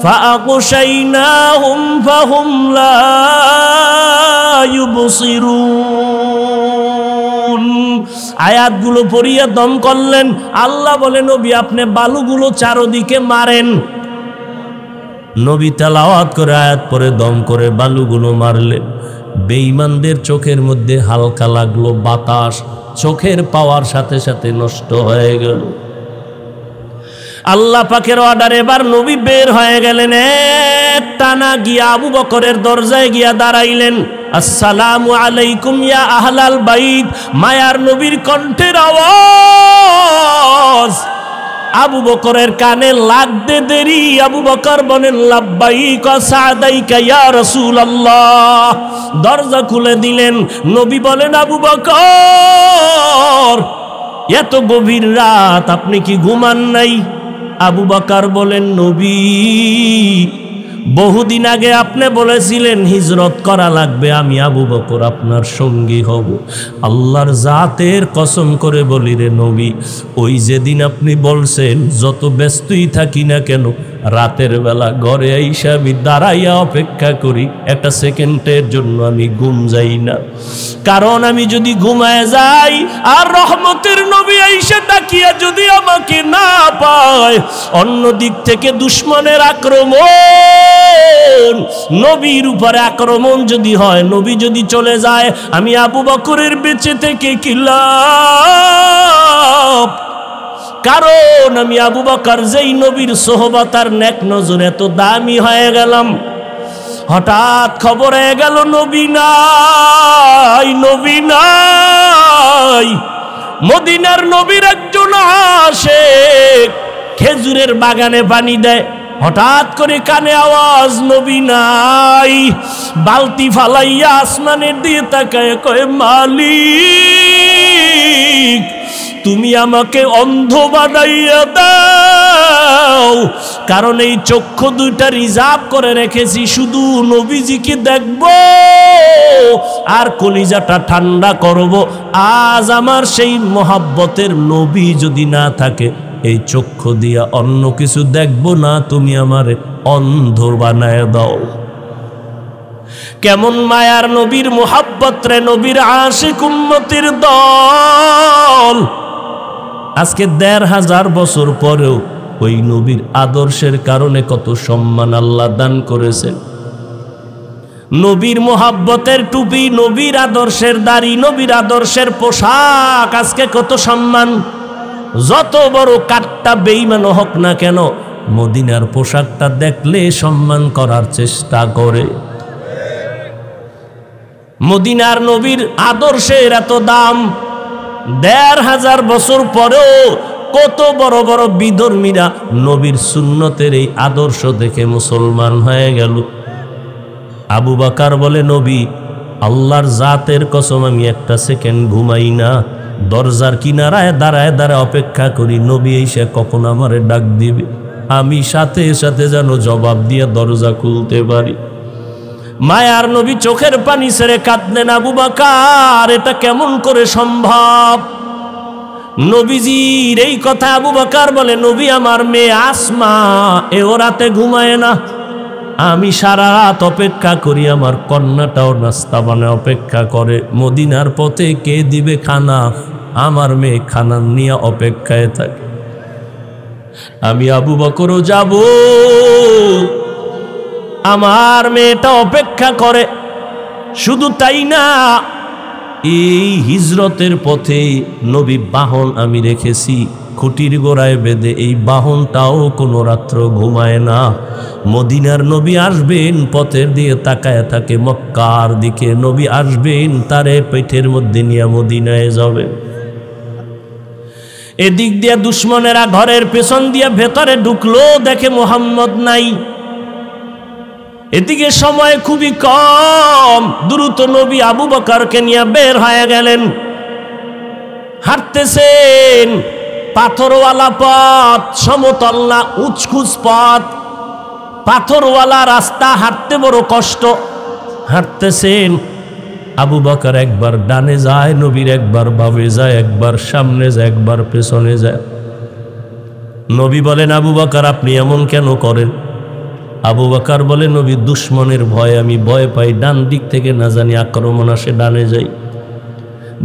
ফাআগশাইনাহুম ফাহুম লা ইউবসিরুন। আয়াতগুলো পড়িয়া দম করলেন। আল্লাহ বলে নবী আপনি বালুগুলো চারদিকে মারেন। নবী তেলাওয়াত করে আয়াত পরে দম করে বালুগুলো মারলেন। বেঈমানদের চোখের মধ্যে হালকা লাগলো বাতাস, চোখের পাওয়ার সাথে সাথে নষ্ট হয়ে গেল। আল্লাহ পাকের অর্ডারে এবার নবী বের হয়ে গেলেন। এক টানা গিয়া আবু বকরের দরজায় গিয়া দাঁড়াইলেন। আসসালামু আলাইকুম ইয়া আহলাল বাইত। মায়ার নবীর কণ্ঠের আওয়াজ আবু বকরের কানে লাগতে দেরি আবু বকর বলেন লাব্বাইক ওয়া সাদাইকা ইয়া রাসূলুল্লাহ। দরজা খুলে দিলেন। নবী বলেন আবু বকর এত গভীর রাত আপনি কি ঘুমান নাই? আবু বকর বলেন নবী বহুদিন আগে আপনি বলেছিলেন হিজরত করা লাগবে, আমি আবু বকর আপনার সঙ্গী হব। আল্লাহর জাতের কসম করে বলি রে নবী, ওই যেদিন আপনি বলছেন যত ব্যস্তই থাকি না কেন রাতের বেলা ঘরে আইসা আমি দাঁড়াইয়া অপেক্ষা করি, একটা সেকেন্ডের জন্য আমি ঘুম যাই না। কারণ আমি যদি ঘুমায় যাই আর রহমতের নবী আইসা তাকিয়া যদি আমাকে না পায়, অন্য দিক থেকে দুশমনের আক্রমণ, নবীর উপরে আক্রমণ যদি হয়, নবী যদি চলে যায়, আমি আবু বকরের বেঁচে থেকে কি লাভ? কারণ আমি আবু বকর যেই নবীর সোহবত আর নেক নজর এত দামি হয়ে গেলাম। হঠাৎ খবর হয়ে গেল নবী নাই, নবী নাই। মদিনার নবীর একজন আশিক খেজুরের বাগানে পানি দেয়। হঠাৎ করে কানে আওয়াজ নবী নাই। বালতি ফালাইয়া আসমানের দিয়ে তাকায় কয় মালিক তুমি আমাকে অন্ধ বানাইয়া দাও, কারণ এই চক্ষু দুইটা রিজার্ভ করে রেখেছি শুধু নবীজিকে দেখব আর কলিজাটা ঠান্ডা করব। আজ আমার সেই মোহাব্বতের নবী যদি না থাকে, এই চক্ষু দিয়া অন্য কিছু দেখব না, তুমি আমারে অন্ধ বানায় দাও। কেমন মায়ার নবীর মোহাব্বত রে, নবীর আশিক উম্মতের দল। আজকে ১৫০০ বছর পরেও ওই নবীর আদর্শের কারণে কত সম্মান আল্লাহ দান করেছেন। নবীর মোহাব্বতের টুপি, নবীর আদর্শের দাড়ি, নবীর আদর্শের পোশাক, আজকে কত সম্মান। যত বড় কাট্টা বেঈমান হোক না কেন, মদিনার পোশাকটা দেখলে সম্মান করার চেষ্টা করে। মদিনার নবীর আদর্শের এত দাম। ১৫০০ বছর পরেও কত বড় বড় বিধর্মীরা নবীর সুন্নতের এই আদর্শ দেখে মুসলমান হয়ে গেল। আবু বকর বলে নবী আল্লাহর জাতের কসম আমি একটা সেকেন্ড ঘুমাই না, দরজার কিনারায় দাঁড়ায় দাঁড়ায় অপেক্ষা করি নবী এসে কখন আমারে ডাক দিবে, আমি সাথে সাথে যেন জবাব দিয়ে দরজা খুলতে পারি। মায়ার নবী চোখের পানি ছেড়ে কাঁদলেন। আবু বকর এটা কেমন করে সম্ভব? নবীজির এই কথা আবু বকর বলে নবী আমার মেয়ে আসমা এও রাতে ঘুমায় না, আমি সারা রাত অপেক্ষা করি, আমার কন্যাটাও নাস্তা বানায় অপেক্ষা করে, মদিনার পথে কে দিবে খানা, আমার মেয়ে খানা নিয়ে অপেক্ষায় থাকে। আমি আবু বকরও যাব, আমার মেয়েটা অপেক্ষা করে। শুধু তাই না, এই হিজরতের পথে নবী বাহন আমি রেখেছি খুঁটির গোড়ায় বেঁধে, এই বাহনটাও কোনো রাত্র ঘুমায় না। মদিনার নবী আসবেন, পথের দিয়ে তাকায় থাকে মক্কার দিকে, নবী আসবেন তারে পেটের মধ্যে নিয়ে মদিনায় যাবেন। এদিক দিয়ে দুশ্মনেরা ঘরের পেছন দিয়ে ভেতরে ঢুকলো, দেখে মুহাম্মদ নাই। এদিকে সময় খুবই কম, দ্রুত নবী আবু বকরকে নিয়ে বের হয়ে গেলেন। হাঁটতেছেন, পাথরওয়ালা পথ, সমতল না, উঁচকুচ পথ, পাথরওয়ালা রাস্তা, হাঁটতে বড় কষ্ট। হাঁটতেছেন, আবু বকর একবার ডানে যায়, নবীর একবার বামে যায়, একবার সামনে যায়, একবার পেছনে যায়। নবী বলেন, আবু বকর আপনি এমন কেন করেন? আবু বকর বলে, নবী দুশ্মনের ভয় আমি ভয় পাই, ডান দিক থেকে না জানি আক্রমণ আসে ডানে যাই,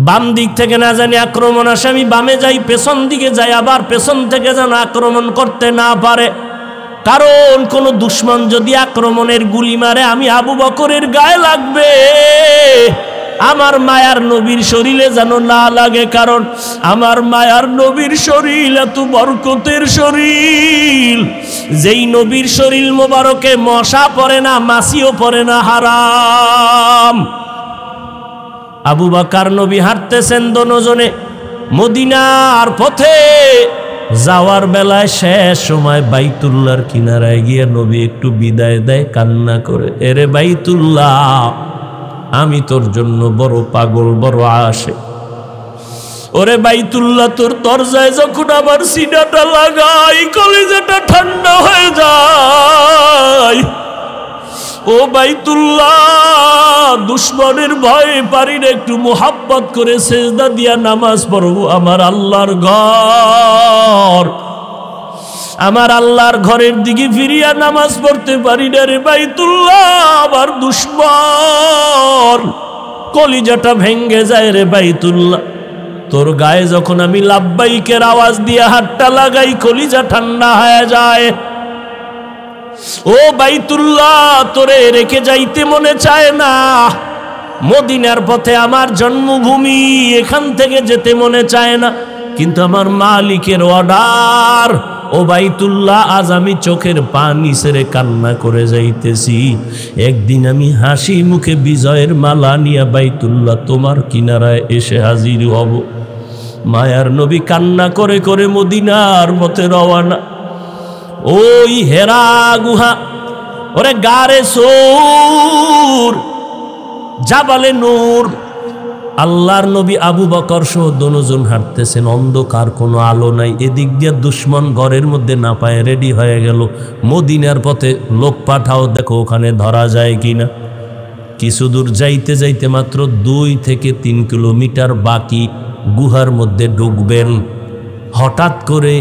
বাম দিক থেকে না জানি আক্রমণ আসে আমি বামে যাই, পেছন দিকে যাই, আবার পেছন থেকে যেন আক্রমণ করতে না পারে। কারণ কোন দুশ্মন যদি আক্রমণের গুলি মারে আমি আবু বকরের গায়ে লাগবে, আমার মায়ার নবীর শরীরে যেন না লাগে। কারণ আমার মায়ার নবীর শরীর এত বরকতের শরীর, যেই নবীর শরীর মোবারকে মশা পড়ে না, মাছিও পড়ে না, হারাম। আবু বকর নবী হাঁটতেছেন দোনোজনে মদিনার পথে। যাওয়ার বেলায় শেষ সময় বাইতুল্লাহর কিনারায় গিয়ে নবী একটু বিদায় দেয় কান্না করে, এরে বাইতুল্লাহ আমি তোর জন্য বড় পাগল, বড় আশে। ওরে বাইতুল্লাহ তোর দরজায় যখন আমার সিনাটা লাগাই, কলিজাটা ঠান্ডা হয়ে যায়। ও বাইতুল্লাহ, দুশ্মনের ভয়ে পারি না একটু মোহাব্বত করে সেজদা দিয়া নামাজ পড়বো। আমার আল্লাহর ঘর, আমার আল্লাহর ঘরের দিকে ফিরিয়া নামাজ পড়তে পারি না রে বাইতুল্লাহ। আমার দুশ্মন কলিজাটা ভেঙ্গে যায় রে বাইতুল্লাহ। তোর গায়ে যখন আমি লাব্বাইকের আওয়াজ দিয়ে হাতটা লাগাই, কলিজা ঠান্ডা হয়ে যায়। ও বাইতুল্লাহ, তোরে রেখে যাইতে মনে চায় না। মদিনার পথে আমার জন্মভূমি, এখান থেকে যেতে মনে চায় না, কিন্তু আমার মালিকের অর্ডার। ও বাইতুল্লাহ, আজ আমি চোখের পানি ছেড়ে কান্না করে যাইতেছি। একদিন আমি হাসি মুখে বিজয়ের মালা নিয়ে বাইতুল্লাহ তোমার কিনারায় এসে হাজির হব। মায়ার নবী কান্না করে করে মদিনার পথে রওয়ানা। ওই হেরা গুহা, ওরে গারে সূর, জাবালে নূর, আল্লাহর নবী আবু বকর সহ দোনোজন হাঁটতেছেন, অন্ধকার, কোনো আলো নাই। এদিক দিয়ে দুশ্মন ঘরের মধ্যে না পায় রেডি হয়ে গেল। মদিনার পথে লোক পাঠাও, দেখো ওখানে ধরা যায় কিনা। কিছু দূর যাইতে যাইতে মাত্র 2 থেকে 3 কিলোমিটার বাকি, গুহার মধ্যে ঢুকবেন। হঠাৎ করে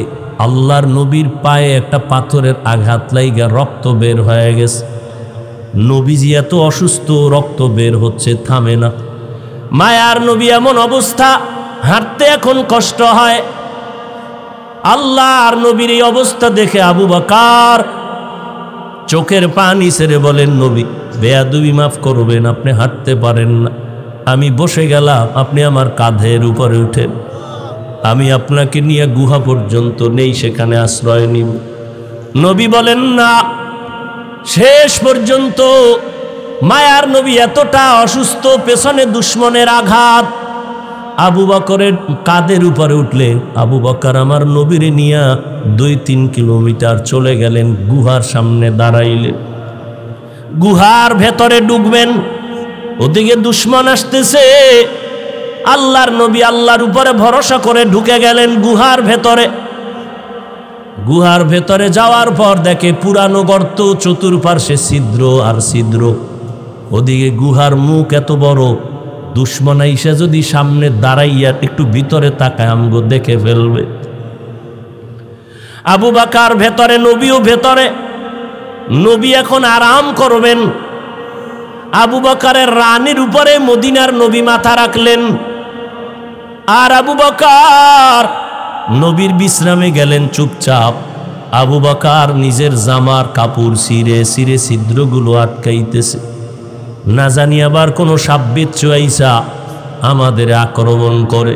আল্লাহর নবীর পায়ে একটা পাথরের আঘাত লাইগা রক্ত বের হয়ে গেছে। নবীজি এত অসুস্থ, রক্ত বের হচ্ছে, থামে না। মায়ার নবী এমন অবস্থা, হাঁটতে এখন কষ্ট হয়। আল্লাহর নবীর এই অবস্থা দেখে আবু বকর চোখের পানি ছেড়ে বলেন, নবী বেয়াদবি মাফ করবেন, আপনি হাঁটতে পারেন না, আমি বসে গেলাম, আপনি আমার কাঁধের উপরে উঠেন, আমি আপনাকে নিয়ে গুহা পর্যন্ত নেই, সেখানে আশ্রয় নিব। নবী বলেন না। শেষ পর্যন্ত মায়ার নবী এতটা অসুস্থ, পেছনে দুশ্মনের আঘাত, আবু বকরের কাঁধের উপরে উঠলেন। আবু বকর আমার নবীরে নিয়ে 2-3 কিলোমিটার চলে গেলেন, গুহার সামনে দাঁড়াইলেন। গুহার ভেতরে ঢুকবেন, ওদিকে দুশ্মন আসতেছে। আল্লাহর নবী আল্লাহর উপরে ভরসা করে ঢুকে গেলেন গুহার ভেতরে। গুহার ভেতরে যাওয়ার পর দেখে পুরানো গর্ত, চতুর্পার্শ্বে ছিদ্র আর ছিদ্র। ওদিকে গুহার মুখ এত বড়, দুশ্মন আইসা যদি সামনে দাঁড়াইয়া একটু ভিতরে তাকায় আমগো দেখে ফেলবে। আবু বকর ভেতরে, নবীও ভেতরে। নবী এখন আরাম করবেন। আবু বকরের রানের উপরে মদিনার নবী মাথা রাখলেন, আর আবু বকর নবীর বিশ্রামে গেলেন চুপচাপ। আবু বকর নিজের জামার কাপড় ছিঁড়ে ছিঁড়ে ছিদ্রগুলো আটকাইতেছে, না জানি আবার কোনো সাব্বিচ্ছু আইসা আমাদের আক্রমণ করে।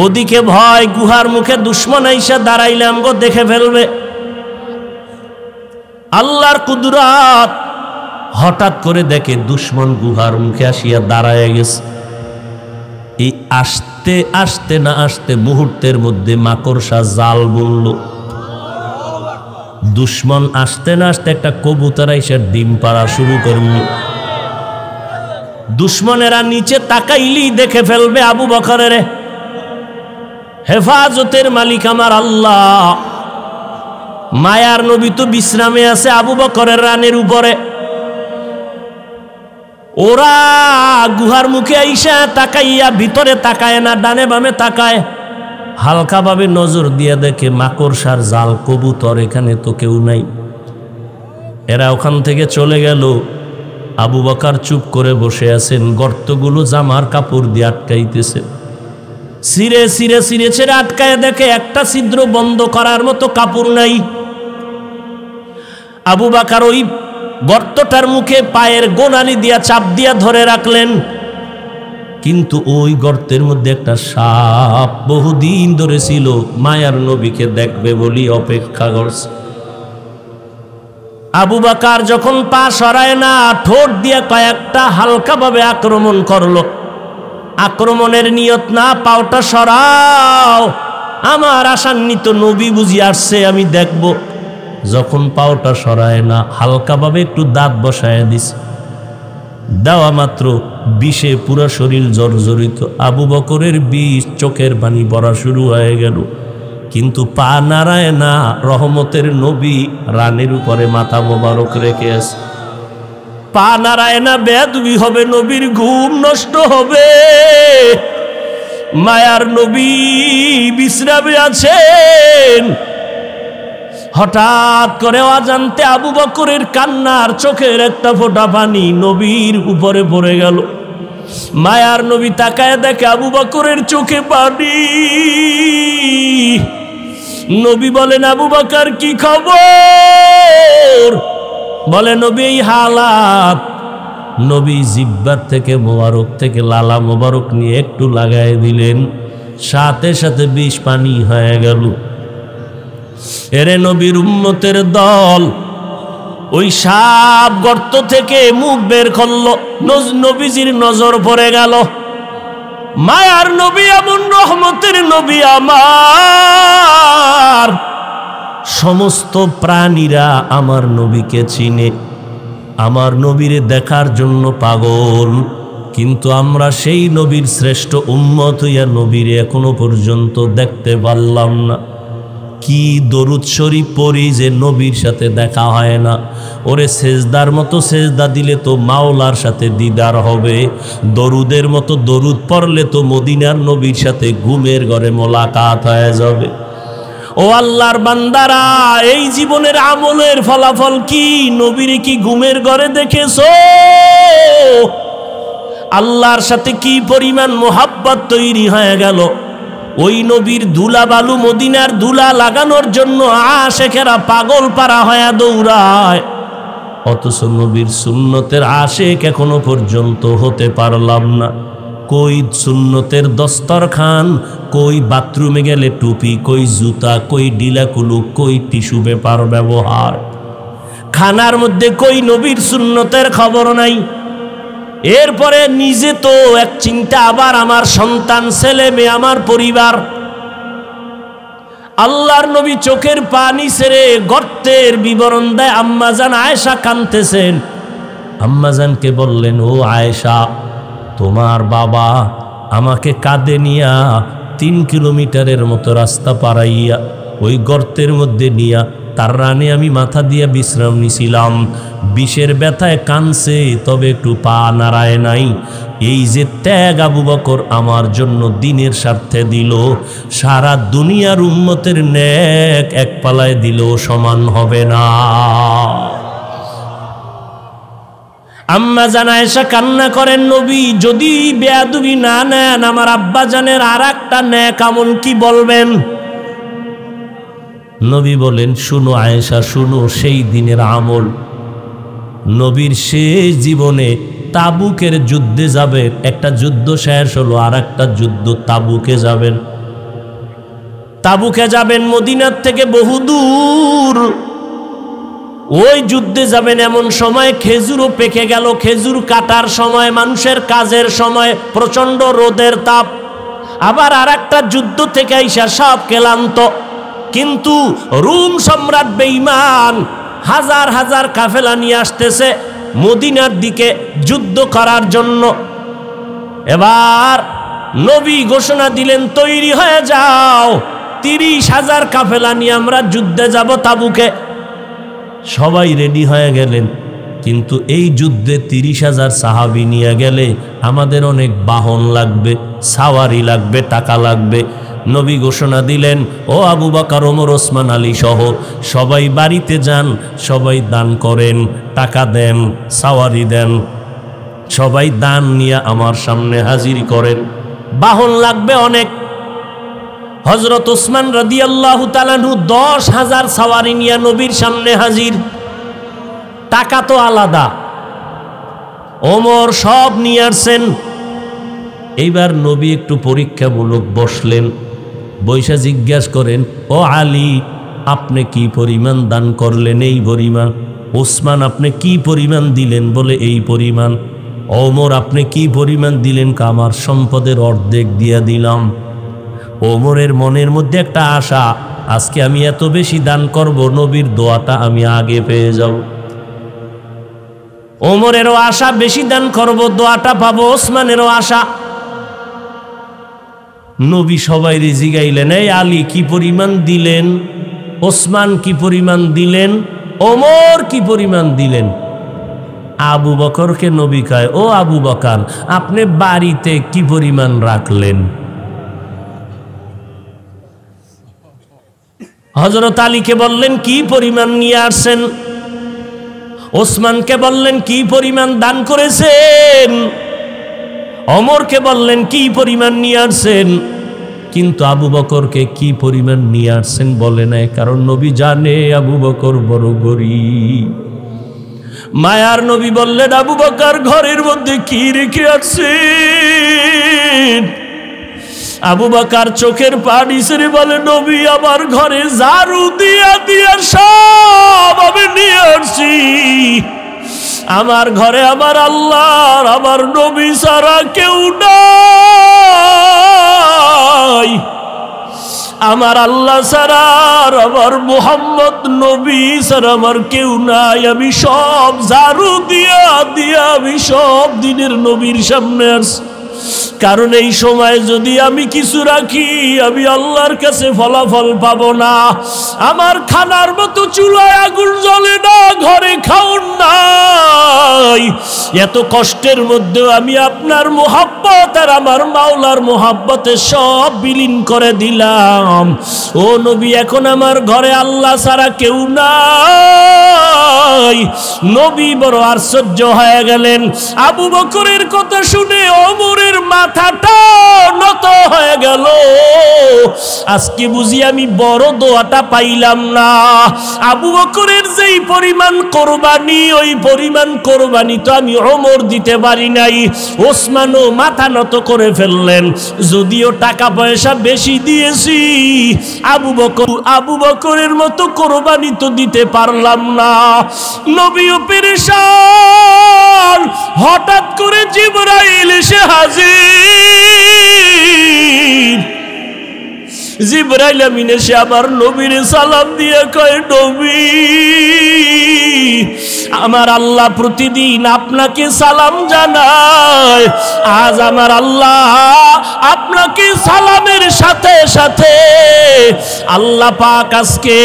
ওদিকে ভয়, গুহার মুখে দুশ্মন আইসা দাঁড়াইলে আমগো দেখে ফেলবে। আল্লাহর কুদরত, হঠাৎ করে দেখে দুশ্মন গুহার মুখে আসিয়া দাঁড়ায় গেছে। এই আসতে আসতে না আসতে মুহূর্তের মধ্যে মাকড়সা জাল বুনল। দুশ্মন আসতে না আসতে একটা কবুতর এসে ডিম পাড়া শুরু করল। দুশ্মনেরা নিচে তাকাইলেই দেখে ফেলবে আবু বকরের। হেফাজতের মালিক আমার আল্লাহ। মায়ার নবী তো বিশ্রামে আছে আবু বকরের রানের উপরে। ওরা গুহার মুখে আইসা তাকাইয়া ভিতরে তাকায় না, ডানে বামে তাকায়, হালকাভাবে নজর দিয়ে দেখে মাকড়সার জাল, কবুতর, এখানে তো কেউ নাই। এরা ওখান থেকে চলে গেল। আবু বকর চুপ করে বসে আছেন, গর্তগুলো জামার কাপড় দিয়ে আটকাইতেছে। সিরে সিরে সিরে ছেড়ে আটকায় দেখে একটা ছিদ্র বন্ধ করার মতো কাপড় নাই। আবু বকর ওই গর্তটার মুখে পায়ের গোনালি দিয়া চাপ দিয়া ধরে রাখলেন, কিন্তু ওই গর্তের মধ্যে একটা সাপ বহুদিন ধরে ছিল, মায়ার নবীকে দেখবে বলি অপেক্ষা করছে। আবু বকর যখন পা সরায় না, ঠোঁট দিয়ে কয়েকটা হালকাভাবে আক্রমণ করলো। আক্রমণের নিয়ত না, পাওটা সরাও, আমার আশান্বিত নবী বুঝি আসছে, আমি দেখব। যখন পাওটা সরায় না, হালকাভাবে একটু দাঁত বসায় দিছে। দেওয়া মাত্র বিষে পুরো শরীর জর্জরিত। আবু বকরের বিষ, চোখের পানি পড়া শুরু হয়ে গেল, কিন্তু পা নাড়ায় না। রহমতের নবী রানের উপরে মাথা মোবারক রেখে আছে। পা নাড়ায় না, বেয়াদবি হবে, নবীর ঘুম নষ্ট হবে। মায়ার নবী বিশ্রামে আছেন। হঠাৎ করে অজান্তে আবু বকরের কান্নার চোখের একটা ফোঁটা পানি নবীর উপরে পড়ে গেল। মায়ার নবী তাকায় দেখে আবু বকরের চোখে পানি। নবী বলেন, আবু বকর কি খবর? বলে, নবী এই হালাত। নবী জিহ্বার থেকে মোবারক থেকে লালা মোবারক নিয়ে একটু লাগায় দিলেন, সাথে সাথে বিষ পানি হয়ে গেল। এরে নবীর উম্মতের দল, ওই সাপ গর্ত থেকে মুখ বের করলো, নবীজির নজর পড়ে গেল। মায়ার নবী এমন রহমতের নবী আমার, সমস্ত প্রাণীরা আমার নবীকে চিনে, আমার নবীরে দেখার জন্য পাগল। কিন্তু আমরা সেই নবীর শ্রেষ্ঠ উম্মত হইয়া নবীরে এখনো পর্যন্ত দেখতে পারলাম না। কি দরুদ শরীফ পড়ি যে নবীর সাথে দেখা হয় না। ওরে সেজদার মতো সেজদা দিলে তো মাওলার সাথে দিদার হবে, দরুদের মতো দরুদ পড়লে তো মদিনার নবীর সাথে ঘুমের ঘরে মোলাকাত হয়ে যাবে। ও আল্লাহর বান্দারা, এই জীবনের আমলের ফলাফল কি? নবীরে কি ঘুমের ঘরে দেখেছো? আল্লাহর সাথে কি পরিমাণ মোহাব্বত তৈরি হয়ে গেল। ওই নবীর ধুলা বালু, মদিনার ধুলা লাগানোর জন্য আশেকেরা পাগল পারা হয়ে দৌড়ায়, অথচ নবীর সুন্নতের আশেক এখনো পর্যন্ত হতে পারলাম না। কই সুন্নতের দস্তরখান, কই বাথরুমে গেলে টুপি, কই জুতা, কই ডিলাকুলুক, কই টিস্যু পেপার ব্যবহার, খানার মধ্যে কই নবীর সুন্নতের খবর নাই। এরপরে নিজে তো এক চিন্তা, আবার আমার সন্তান, ছেলে মেয়ে, আমার পরিবার। আল্লাহর নবী চোখের পানি ছেড়ে গর্তের বিবরণ দেয়। আম্মাজান আয়েশা কাঁদতেছেন। আম্মাজানকে বললেন, ও আয়েশা, তোমার বাবা আমাকে কাঁধে নিয়া 3 কিলোমিটারের মতো রাস্তা পারাইয়া ওই গর্তের মধ্যে নিয়া তার রানে আমি মাথা দিয়া বিশ্রাম নিছিলাম। বিষের ব্যথায় কানছে, তবে একটু পা নাড়ায় নাই। এই যে ত্যাগ আবু বকর আমার জন্য দিনের স্বার্থে দিল, সারা দুনিয়ার উম্মতের নেক এক পালায় দিলেও সমান হবে না। আম্মা জান আয়েশা কান্না করেন, নবী যদি বেয়াদবি না নেন, আমার আব্বা জানের আর একটা নেক আমল কি বলবেন? নবী বলেন, শুনো আয়েশা, শুনো সেই দিনের আমল। নবীর শেষ জীবনে তাবুকের যুদ্ধে যাবেন। একটা যুদ্ধ শেষ হলো, আর একটা যুদ্ধ তাবুকে যাবেন। তাবুকে যাবেন মদিনার থেকে বহুদূর। ওই যুদ্ধে যাবেন এমন সময় খেজুরও পেকে গেল, খেজুর কাটার সময়, মানুষের কাজের সময়, প্রচন্ড রোদের তাপ। আবার আরেকটা যুদ্ধ থেকে আইসা সব ক্লান্ত। কিন্তু রোম সম্রাট বেঈমান হাজার হাজার কাফেলা নিয়ে আসতেছে মদিনার দিকে যুদ্ধ করার জন্য। এবার নবী ঘোষণা দিলেন, তৈরি হয়ে যাও, 30,000 কাফেলা নিয়ে আমরা যুদ্ধে যাব তাবুকে। সবাই রেডি হয়ে গেলেন। কিন্তু এই যুদ্ধে 30,000 সাহাবী নিয়ে গেলে আমাদের অনেক বাহন লাগবে, সাওয়ারি লাগবে, টাকা লাগবে। নবী ঘোষণা দিলেন, ও আবু বকর, ওমর, ওসমান, আলী সহ সবাই বাড়িতে যান, সবাই দান করেন, টাকা দেন, সাওয়ারি দেন, সবাই দান নিয়ে আমার সামনে হাজির করেন। বাহন লাগবে অনেক। হযরত ওসমান রাদিয়াল্লাহু তাআলা 10,000 সাওয়ারি নিয়ে নবীর সামনে হাজির। টাকা তো আলাদা, ওমর সব নিয়ে আসছেন। এইবার নবী একটু পরীক্ষামূলক বসলেন, বৈশা জিজ্ঞাসা করেন, ও আলী, আপনি কি পরিমাণ দান করলেন? এই পরিমাণ। ওসমান, আপনি কি পরিমাণ দিলেন? বলে এই পরিমাণ। ওমর, আপনি কি পরিমাণ দিলেন? আমার সম্পদের অর্ধেক দিয়া দিলাম। ওমরের মনের মধ্যে একটা আশা, আজকে আমি এত বেশি দান করব, নবীর দোয়াটা আমি আগে পেয়ে যাব। ওমরেরও আশা, বেশি দান করব, দোয়াটা পাবো। ওসমানেরও আশা। নবী সবাই জিগাইলেন, এই আলী কি পরিমাণ দিলেন? ওসমান কি পরিমাণ দিলেন? ওমর কি পরিমাণ দিলেন? আবু বকরকে নবী কয়, ও আবু বকর, আপনি বাড়িতে কি পরিমাণ রাখলেন? হযরত আলীকে বললেন, কি পরিমাণ নিয়ে আসছেন? ওসমানকে বললেন, কি পরিমাণ দান করেছেন? ওমরকে বললেন, কি পরিমাণ নিয়ে আসছেন? কিন্তু আবু বকরকে কি পরিমাণ নিয়ে আসছেন বলে নাই, কারণ নবী জানে আবু বকর বড় গরীব। মায়ার নবী বললেন, আবু বকর ঘরের মধ্যে কি রেখে আসছেন? আবু বকর চোখের পানি ছেড়ে বলে, নবী, আমার ঘরে ঝাড়ু দিয়া দিয়া সব আমি নিয়ে আসছি। আমার ঘরে আমার আল্লাহর, আমার নবী ছাড়া কেউ নাই। আমার আল্লাহ ছাড়া, আমার মুহাম্মদ নবী ছাড়া আমার কেউ নাই। আমি সব ঝাড়ু দিয়া দিয়া আমি সব দিনের নবীর সামনে আসছি। কারণ এই সময় যদি আমি কিছু রাখি, আমি আল্লাহর কাছে ফলাফল পাবো না। আমার খানার মতো চুলায় আগুন জ্বলে না, ঘরে খাওন নাই। এত কষ্টের মধ্যেও আমি আপনার মুহাব্বত আর আমার মাওলার মুহাব্বতে সব বিলীন করে দিলাম। ও নবী, এখন আমার ঘরে আল্লাহ ছাড়া কেউ নাই। নবী বড় আশ্চর্য হয়ে গেলেন। আবু বকরের কথা শুনে ওমরের মাথাটা নত হয়ে গেল। আজকে বুঝি আমি বড় দোয়াটা পাইলাম না। আবু বকরের যেই পরিমাণ কোরবানি, ওই পরিমাণ কোরবানি তো আমি ওমর দিতে পারি নাই। ওসমানও মাথা নত করে ফেললেন। যদিও টাকা পয়সা বেশি দিয়েছি, আবু বকরের মতো কোরবানি তো দিতে পারলাম না। নবীও পেরেশান। হঠাৎ করে জিবরাইল এসে হাজির। জিবরাইল আমিন এসে আমার নবীর সালাম দিয়ে কয়, নবী, আমার আল্লাহ প্রতিদিন আপনাকে সালাম জানায়। আজ আমার আল্লাহ আপনাকে সালামের সাথে সাথে আল্লাহ পাক আজকে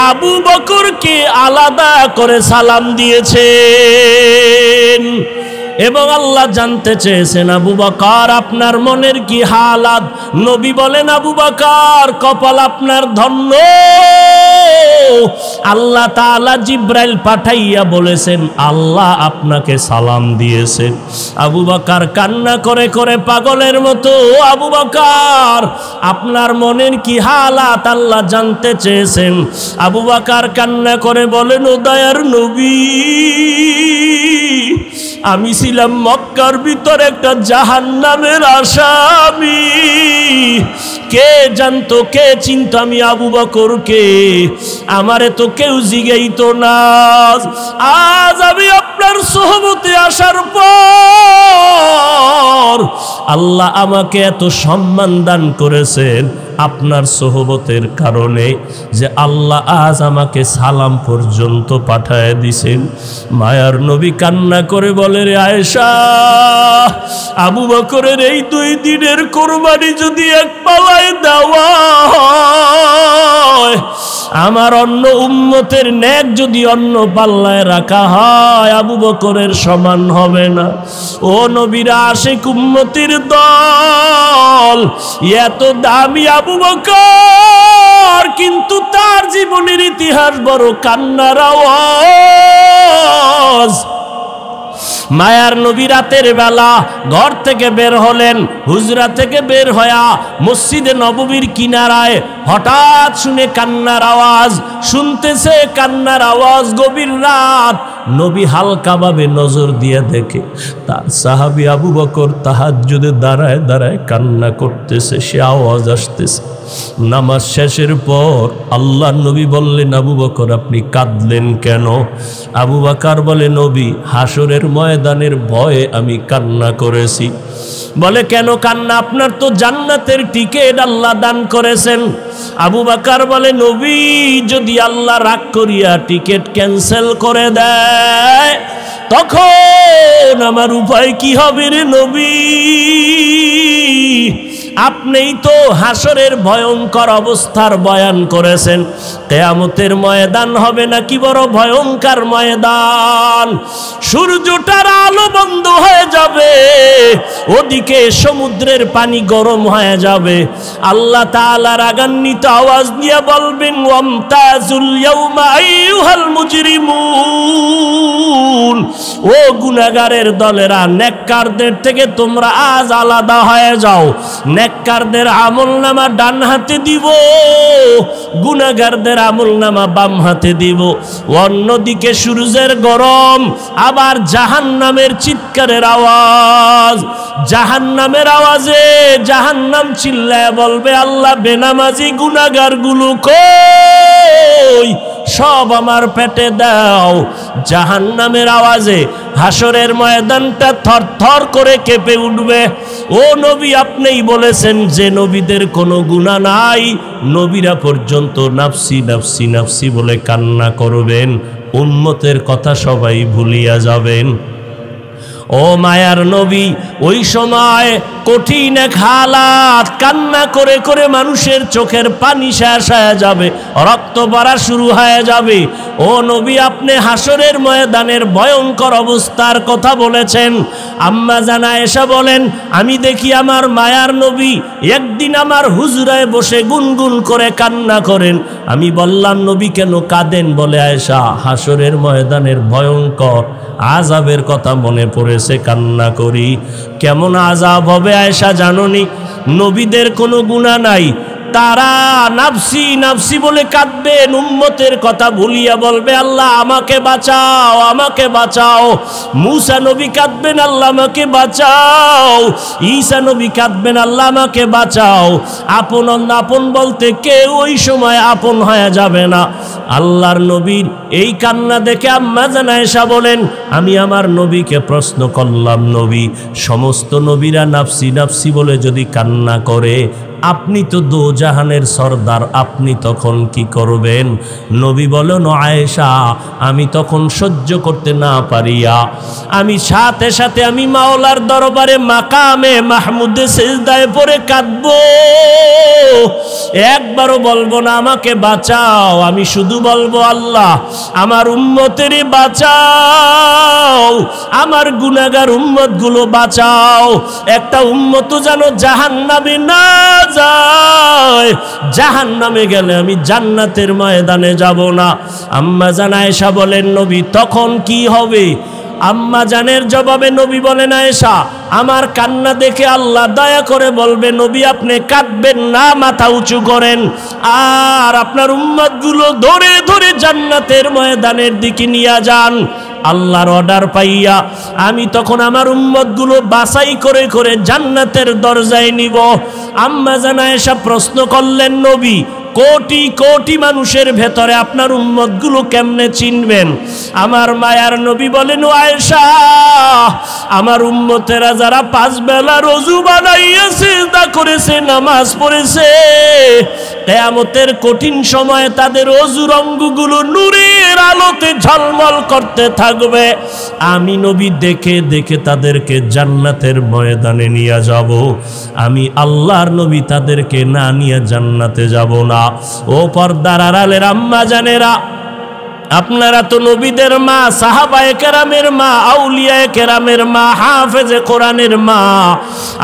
আবু বকরকে আলাদা করে সালাম দিয়েছেন। এবং আল্লাহ জানতে চেয়েছেন, আবু বকর আপনার মনের কি হালাত? নবী বলেন, আবু বকর কপাল আপনার ধন্য। আল্লাহ তাআলা জিবরাইল পাঠাইয়া বলেছেন, আল্লাহ আপনাকে সালাম দিয়েছেন। আবু বকর কান্না করে করে পাগলের মতো, আবু বকর আপনার মনের কি হালাত আল্লাহ জানতে চেয়েছেন। আবু বকর কান্না করে বলেন, ও দয়ার নবী, আমি ছিলাম মক্কার ভিতর একটা জাহান্নামের আসামি। কে জানতো, কে চিনতো আমি আবু বকরকে? আমারে তো কেউ জিগাইতো না। আজ আমি আপনার সোহবতে আসার পর আল্লাহ আমাকে এত সম্মান দান করেছেন আপনার সোহবতের কারণে, যে আল্লাহ আজ আমাকে সালাম পর্যন্ত পাঠায় দিছেন। মায়ার নবী কান্না করে বলে, রে আয়েশা, আবু বকরের এই 2 দিনের কোরবানি যদি এক পালায় দেওয়া হয়, আমার অন্য উম্মতের নেক যদি অন্য পাল্লায় রাখা হয়, আবু বকরের সমান হবে না। ও নবীর আশিক উম্মতির দল, এত দামি আবু বকর, কিন্তু তার জীবনের ইতিহাস বড় কান্নার আওয়াজ। মায়ার নবী রাতের বেলা ঘর থেকে বের হলেন, হুজরা থেকে বের হয়া মসজিদে নববীর কিনারায় হঠাৎ শুনে কান্নার আওয়াজ, শুনতেছে কান্নার আওয়াজ। গভীর রাত, নবী হালকাভাবে নজর দিয়ে দেখে তার সাহাবী আবু বকর তাহাজ্জুদে দাঁড়ায় দাঁড়ায় কান্না করতেছে, সে আওয়াজ আসতেছে। নামাজ শেষের পর আল্লাহর নবী বললেন, আবু বকর আপনি কাঁদলেন কেন? আবু বকর বলে, নবী, হাসরের ময়দানের ভয়ে আমি কান্না করেছি। বলে, কেন কান্না? আপনার তো জান্নাতের টিকিট আল্লাহ দান করেছেন। আবু বকর বলে, নবী, যদি আল্লাহ রাগ করিয়া টিকিট ক্যান্সেল করে দেয় তখন আমার উপায় কি হবে রে নবী? আপনিই তো হাসরের ভয়ঙ্কর অবস্থার বয়ান করেছেন। কিয়ামতের ময়দান হবে নাকি বড় ভয়ঙ্কর ময়দান। সূর্যটার আলো বন্ধ হয়ে যাবে, ওদিকে সমুদ্রের পানি গরম হয়ে যাবে। আল্লাহ তাআলা রাগান্বিত আওয়াজ দিয়ে বলবেন, ওয়ামতাজুল ইয়াউমা আইয়ুহাল মুজরিমুন, ও গুনাহগারের দলেরা, নেককারদের থেকে তোমরা আজ আলাদা হয়ে যাও। নেককারদের আমলনামা ডান হাতে দিব, গুনাহগারদের আমলনামা বাম হাতে দিব। অন্যদিকে সূর্যের গরম, আবার জাহান্নামের চিৎকারের আওয়াজ। জাহান্নামের আওয়াজে জাহান্নাম চিল্লায় বলবে, আল্লাহ, বেনামাজি গুনাহগারগুলো কই? সব আমার পেটে দাও। জাহান্নামের আওয়াজে হাসরের ময়দানটা থরথর করে কেঁপে উঠবে। ও নবী, আপনিই বলেছেন যে নবীদের কোনো গুনাহ নাই, নবীরা পর্যন্ত নাফসি নাফসি নাফসি বলে কান্না করবেন, উম্মতের কথা সবাই ভুলিয়া যাবেন। ও মায়ার নবী, ওই সময় কঠিন এক হালাত, কান্না করে করে মানুষের চোখের পানি শেষ হয়ে যাবে, রক্ত পড়া শুরু হয়ে যাবে। ও নবী, আপনি হাসরের ময়দানের ভয়ঙ্কর অবস্থার কথা বলেছেন। আম্মা জান আয়েশা বলেন, আমি দেখি আমার মায়ার নবী একদিন আমার হুজরায় বসে গুনগুন করে কান্না করেন। আমি বললাম, নবী কেন কাঁদেন? বলে, আয়েশা, হাসরের ময়দানের ভয়ঙ্কর আযাবের কথা মনে পড়েছে, কান্না করি। কেমন আযাব হবে আয়েশা জানোনি? নবীদের কোনো গুনাহ নাই, তারা নাফসি নাফসি বলে কাঁদবেন, উম্মতের কথা ভুলিয়া বলবে, আল্লাহ আমাকে বাঁচাও, আমাকে বাঁচাও। মূসা নবী কাঁদবেন, আল্লাহ আমাকে বাঁচাও। ঈসা নবী কাঁদবেন, আল্লাহ আমাকে বাঁচাও। আপন আপন বলতে কেউ ওই সময় আপন হয়ে যাবে না। আল্লাহর নবীর এই কান্না দেখে আম্মা জান আয়েশা বলেন, আমি আমার নবীকে প্রশ্ন করলাম, নবী, সমস্ত নবীরা নাফসি নাফসি বলে যদি কান্না করে, আপনি তো দোজাহানের সরদার, আপনি তখন কি করবেন? নবী বলেন, আয়েশা, আমি তখন সহ্য করতে না পারিয়া আমি সাথে সাথে আমি মাওলার দরবারে মাকামে মাহমুদে সিজদায় পড়ে কাঁদব। একবারও বলবো না আমাকে বাঁচাও, আমি শুধু বলবো, আল্লাহ আমার উম্মতেরই বাঁচাও, আমার গুনাহগার উম্মতগুলো বাঁচাও। একটা উম্মত যেন জাহান্নামে না যায়, জাহান্নামে গেলে আমি জান্নাতের ময়দানে যাব না। আম্মা জান আয়েশা বলেন, নবী তখন কি হবে? আম্মা জানের জবাবে নবী বলেন, আয়েশা, আমার কান্না দেখে আল্লাহ দয়া করে বলবে, নবী আপনি কাঁদবেন না, মাথা উঁচু করেন, আর আপনার উম্মতগুলো ধরে ধরে জান্নাতের ময়দানের দিকে নিয়ে যান। আল্লাহর অর্ডার পাইয়া আমি তখন আমার উম্মতগুলো বাছাই করে করে জান্নাতের দরজায় নিব। আম্মা জান আয়েশা প্রশ্ন করলেন, নবী কোটি কোটি মানুষের ভেতরে আপনার উম্মতগুলো কেমনে চিনবেন? আমার মায়ার নবী বলেন, ও আয়েশা, আমার উম্মতেরা যারা 5 বেলা রোজু বানাইয়া সিজদা করেছে, নামাজ পড়েছে, কিয়ামতের কঠিন সময়ে তাদের ওযুর অঙ্গগুলো নূরের আলোতে ঝলমল করতে থাকবে। আমি নবী দেখে দেখে তাদেরকে জান্নাতের ময়দানে নিয়ে যাব। আমি আল্লাহর নবী তাদেরকে না নিয়ে জান্নাতে যাব না। ও পর্দার আড়ালের আম্মা জানেরা, আপনারা তো নবীদের মা, সাহাবায়ে কেরামের মা, আউলিয়ায়ে কেরামের মা, হাফেজে কোরআনের মা।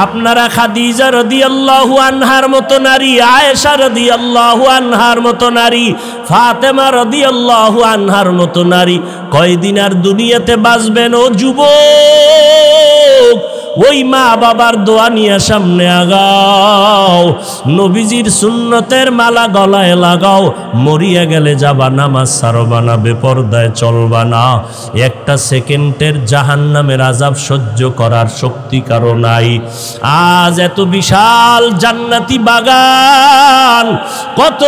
আপনারা খাদিজা রাদিয়াল্লাহু আনহার মতো নারী, আয়েশা রাদিয়াল্লাহু আনহার মতো নারী, ফাতেমা রাদিয়াল্লাহু আনহার মতো নারী কয়দিন আর দুনিয়াতে বাঁচবেন? ও যুবক, ওই মা বাবার দোয়া নিয়ে সামনে আগাও, নবীজির সুন্নতের মালা গলায় লাগাও। মরিয়া গেলে যাবা, নামাজ ছাড়বা না, বেপরদায় চলবা না। একটা সেকেন্ডের জাহান্নামের আযাব সহ্য করার শক্তি কারো নাই। আজ এত বিশাল জান্নাতি বাগান, কত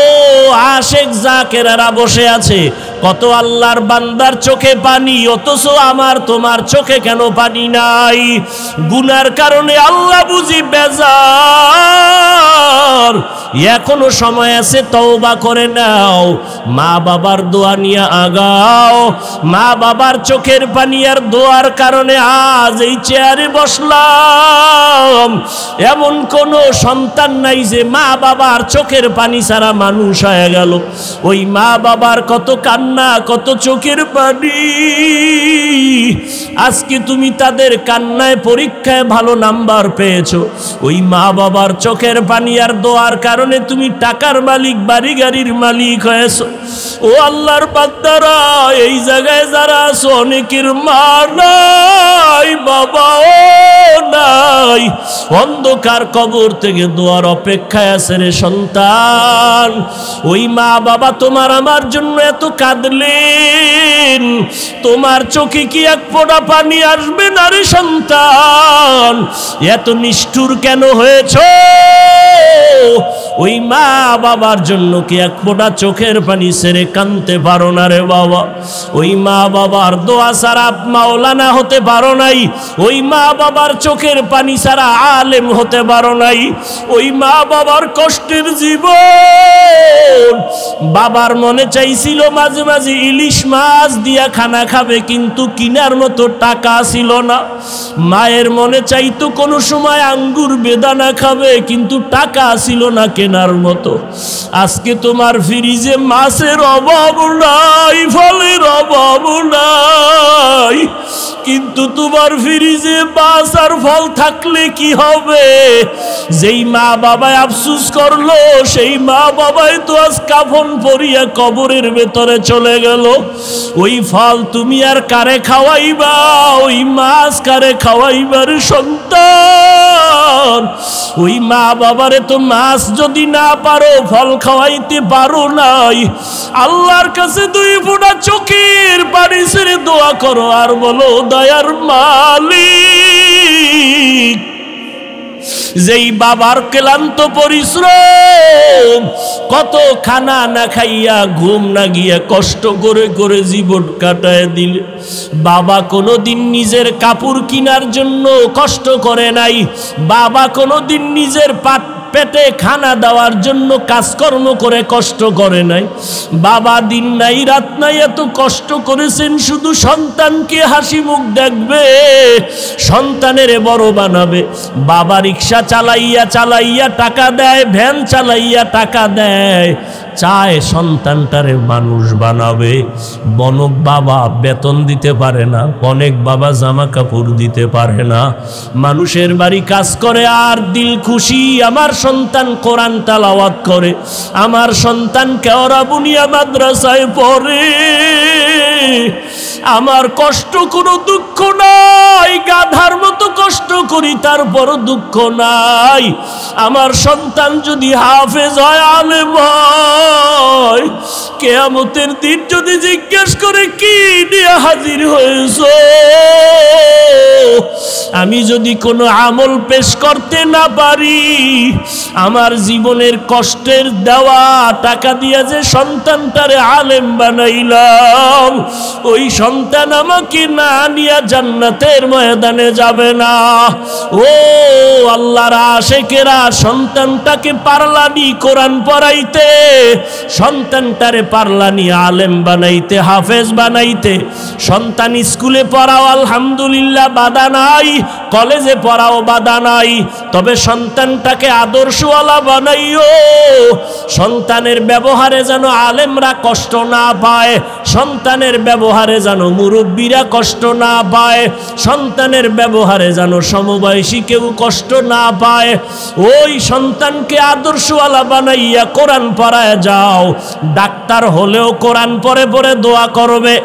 আশেক জাকেরারা বসে আছে, কত আল্লাহর বান্দার চোখে পানি, অথচ আমার তোমার চোখে কেন পানি নাই? গুনার কারণে আল্লাহ বুঝি বেজার। এখনো সময় আছে, তওবা করে নাও, মা বাবার দোয়া নিয়ে আগাও। মা বাবার চোখের পানি আর দোয়ার কারণে আজ এই চেয়ারে বসলাম। এমন কোন সন্তান নাই যে মা বাবার চোখের পানি ছাড়া মানুষ হয়ে গেল। ওই মা বাবার কত কান্না, কত চোখের পানি, আজকে তুমি তাদের কান্নায় পরীক্ষায় ভালো নাম্বার পেয়েছো। ওই মা বাবার চোখের পানি আর দোয়ার কারণে তুমি টাকার মালিক, বাড়ি গাড়ির মালিক হয়েছো। ও আল্লাহর বান্দারা, এই জায়গায় যারা আছো, অনেকের মা নাই, বাবাও নাই, অন্ধকার কবর থেকে দোয়ার অপেক্ষায় আছে রে সন্তান। ওই মা বাবা তোমার আমার জন্য এত কাঁদলেন, তোমার চোখে কি এক ফোঁটা পানি আসবে না রে সন্তান? এত নিষ্ঠুর কেন হয়েছ? ওই মা বাবার জন্য কি এক ফোঁটা চোখের পানি ছেড়ে কাঁদতে পারো না রে বাবা? ওই মা বাবার দোয়া ছাড়া মাওলানা হতে পারো নাই, ওই মা বাবার চোখের পানি ছাড়া আলেম হতে পারো নাই। ওই মা বাবার কষ্টের জীবন, বাবার মনে চাইছিল মাঝে মাঝে ইলিশ মাছ দিয়া খানা খাবে, কিন্তু কিনার মতো টাকা ছিল না। মায়ের মনে চাইতো কোনো সময় আঙ্গুর বেদানা খাবে, কিন্তু টাকা ছিল না কেনার মতো। আজকে তোমার ফ্রিজে মাছের অভাব নাই, ফলের অভাব নাই, কিন্তু তোমার ফ্রিজে মাছ আর ফল থাকলে কি হবে? যেই মা বাবায় আফসুস করলো, সেই মা বাবাই তো আজ কাফন পরিয়া কবরের ভেতরে চলে গেল। ওই ফল তুমি আর কারে খাওয়াইবা? ওই মাছ কারে খাওয়াইবার সন্তান? ওই মা বাবারে তো মাছ যদি না পারো, ফল খাওয়াইতে পারো নাই। আল্লাহর কাছে 2 ফোঁটা চোখের পানি ছেড়ে দোয়া করো আর বলো, দয়ার মালিক, যেই বাবার ক্লান্ত পরিশ্রম, কত খানা না খাইয়া, ঘুম না গিয়া, কষ্ট করে করে জীবন কাটায় দিলে, বাবা কোনোদিন নিজের কাপড় কেনার জন্য কষ্ট করে নাই, বাবা কোনোদিন নিজের পেটে খানা দেওয়ার জন্য কাজকর্ম করে কষ্ট করে নাই, বাবা দিন নাই রাত নাই এত কষ্ট করেছেন শুধু সন্তানকে হাসি মুখ দেখবে, সন্তানের বড় বানাবে। বাবা রিক্সা চালাইয়া চালাইয়া টাকা দেয়, ভ্যান চালাইয়া টাকা দেয়, চায় সন্তানটারে মানুষ বানাবে। বনক বাবা বেতন দিতে পারে না, অনেক বাবা জামা কাপড় দিতে পারে না, মানুষের বাড়ি কাজ করে আর দিল খুশি আমার সন্তান কোরআন তেলাওয়াত করে, আমার সন্তান কেওড়া বুনিয়া মাদ্রাসায় পড়ে, আমার কষ্ট কোনো দুঃখ নাই, গাধার মতো কষ্ট করি তারপরও দুঃখ নাই। আমার সন্তান যদি হাফেজ হয়, আলেম হয়, কিয়ামতের দিন যদি জিজ্ঞেস করে কি নিয়ে হাজির হয়েছো, আমি যদি কোনো আমল পেশ করতে না পারি, আমার জীবনের কষ্টের দেওয়া টাকা দিয়ে যে সন্তানটারে আলেম বানাইলাম, ওই সন্তান আমাকে না নিয়ে জান্নাতের ময়দানে যাবে না। ও আল্লাহর আশেকেরা, সন্তানটাকে পারলানি কোরআন পড়াইতে, সন্তানটারে পারলানি আলেম বানাইতে, হাফেজ বানাইতে। সন্তান স্কুলে পড়াও আলহামদুলিল্লাহ, বাধা নাই, কলেজে পড়াও বাধা নাই, তবে সন্তানটাকে আদর্শওয়ালা বানাইও। সন্তানের ব্যবহারে যেন আলেমরা কষ্ট না পায়, সন্তানের ব্যবহারে যেন মুরব্বীরা কষ্ট না পায়, সন্তানের ব্যবহারে যেন সমবয়সী কেউ কষ্ট না পায়। ওই সন্তানকে আদর্শওয়ালা বানাইয়া কোরআন পড়ায় যাও। ডাক্তার হলেও কোরআন পড়ে পড়ে দোয়া করবে,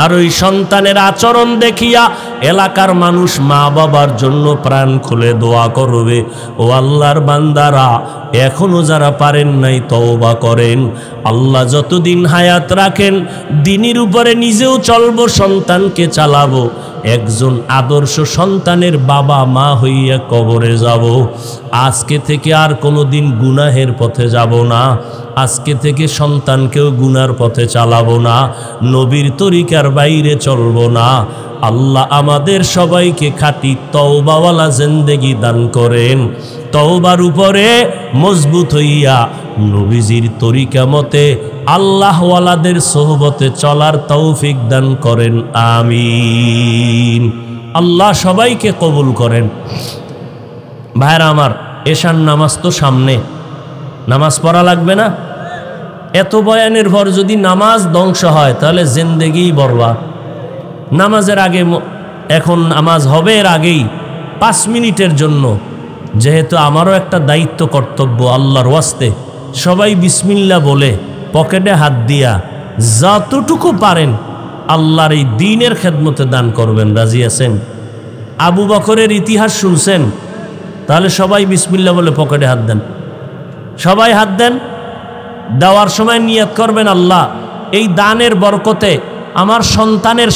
আর ওই সন্তানের আচরণ দেখিয়া এলাকার মানুষ মা বাবার জন্য প্রাণ খুলে দোয়া করবে। ও আল্লাহর বান্দারা, এখনো যারা পারেন নাই তওবা করেন। আল্লাহ যতদিন হায়াত রাখেন, দিনের উপরে নিজেও চলবো, সন্তানকে চালাবো। একজন আদর্শ সন্তানের বাবা মা হইয়া কবরে যাব। আজকে থেকে আর কোনো দিন গুনাহের পথে যাব না। আজকে থেকে সন্তানকেও গুনার পথে চালাবো না, নবীর তরিকার বাইরে চলবো না। আল্লাহ আমাদের সবাইকে খাঁটি তওবাওয়ালা জিন্দেগি দান করেন। তওবার উপরে মজবুত হইয়া নবীজির তরিকা মতে আল্লাহওয়ালাদের সোহবতে চলার তৌফিক দান করেন, আমিন। আল্লাহ সবাইকে কবুল করেন। ভাইরা আমার, এশার নামাজ তো সামনে, নামাজ পড়া লাগবে না? এত বয়ানের পর যদি নামাজ ধ্বংস হয় তাহলে জিন্দেগি বরবাদ। নামাজের আগে, এখন নামাজ হবে এর আগেই 5 মিনিটের জন্য, যেহেতু আমারও একটা দায়িত্ব কর্তব্য, আল্লাহর ওয়াস্তে সবাই বিসমিল্লাহ বলে পকেটে হাত দিয়া যতটুকু পারেন আল্লাহর এই দ্বীনের খেদমতে দান করবেন। রাজি আছেন? আবু বকরের ইতিহাস শুনছেন? তাহলে সবাই বিসমিল্লাহ বলে পকেটে হাত দেন, সবাই হাত দেন। দেওয়ার সময় নিয়ত করবেন, আল্লাহ এই দানের বরকতে আমার সন্তানের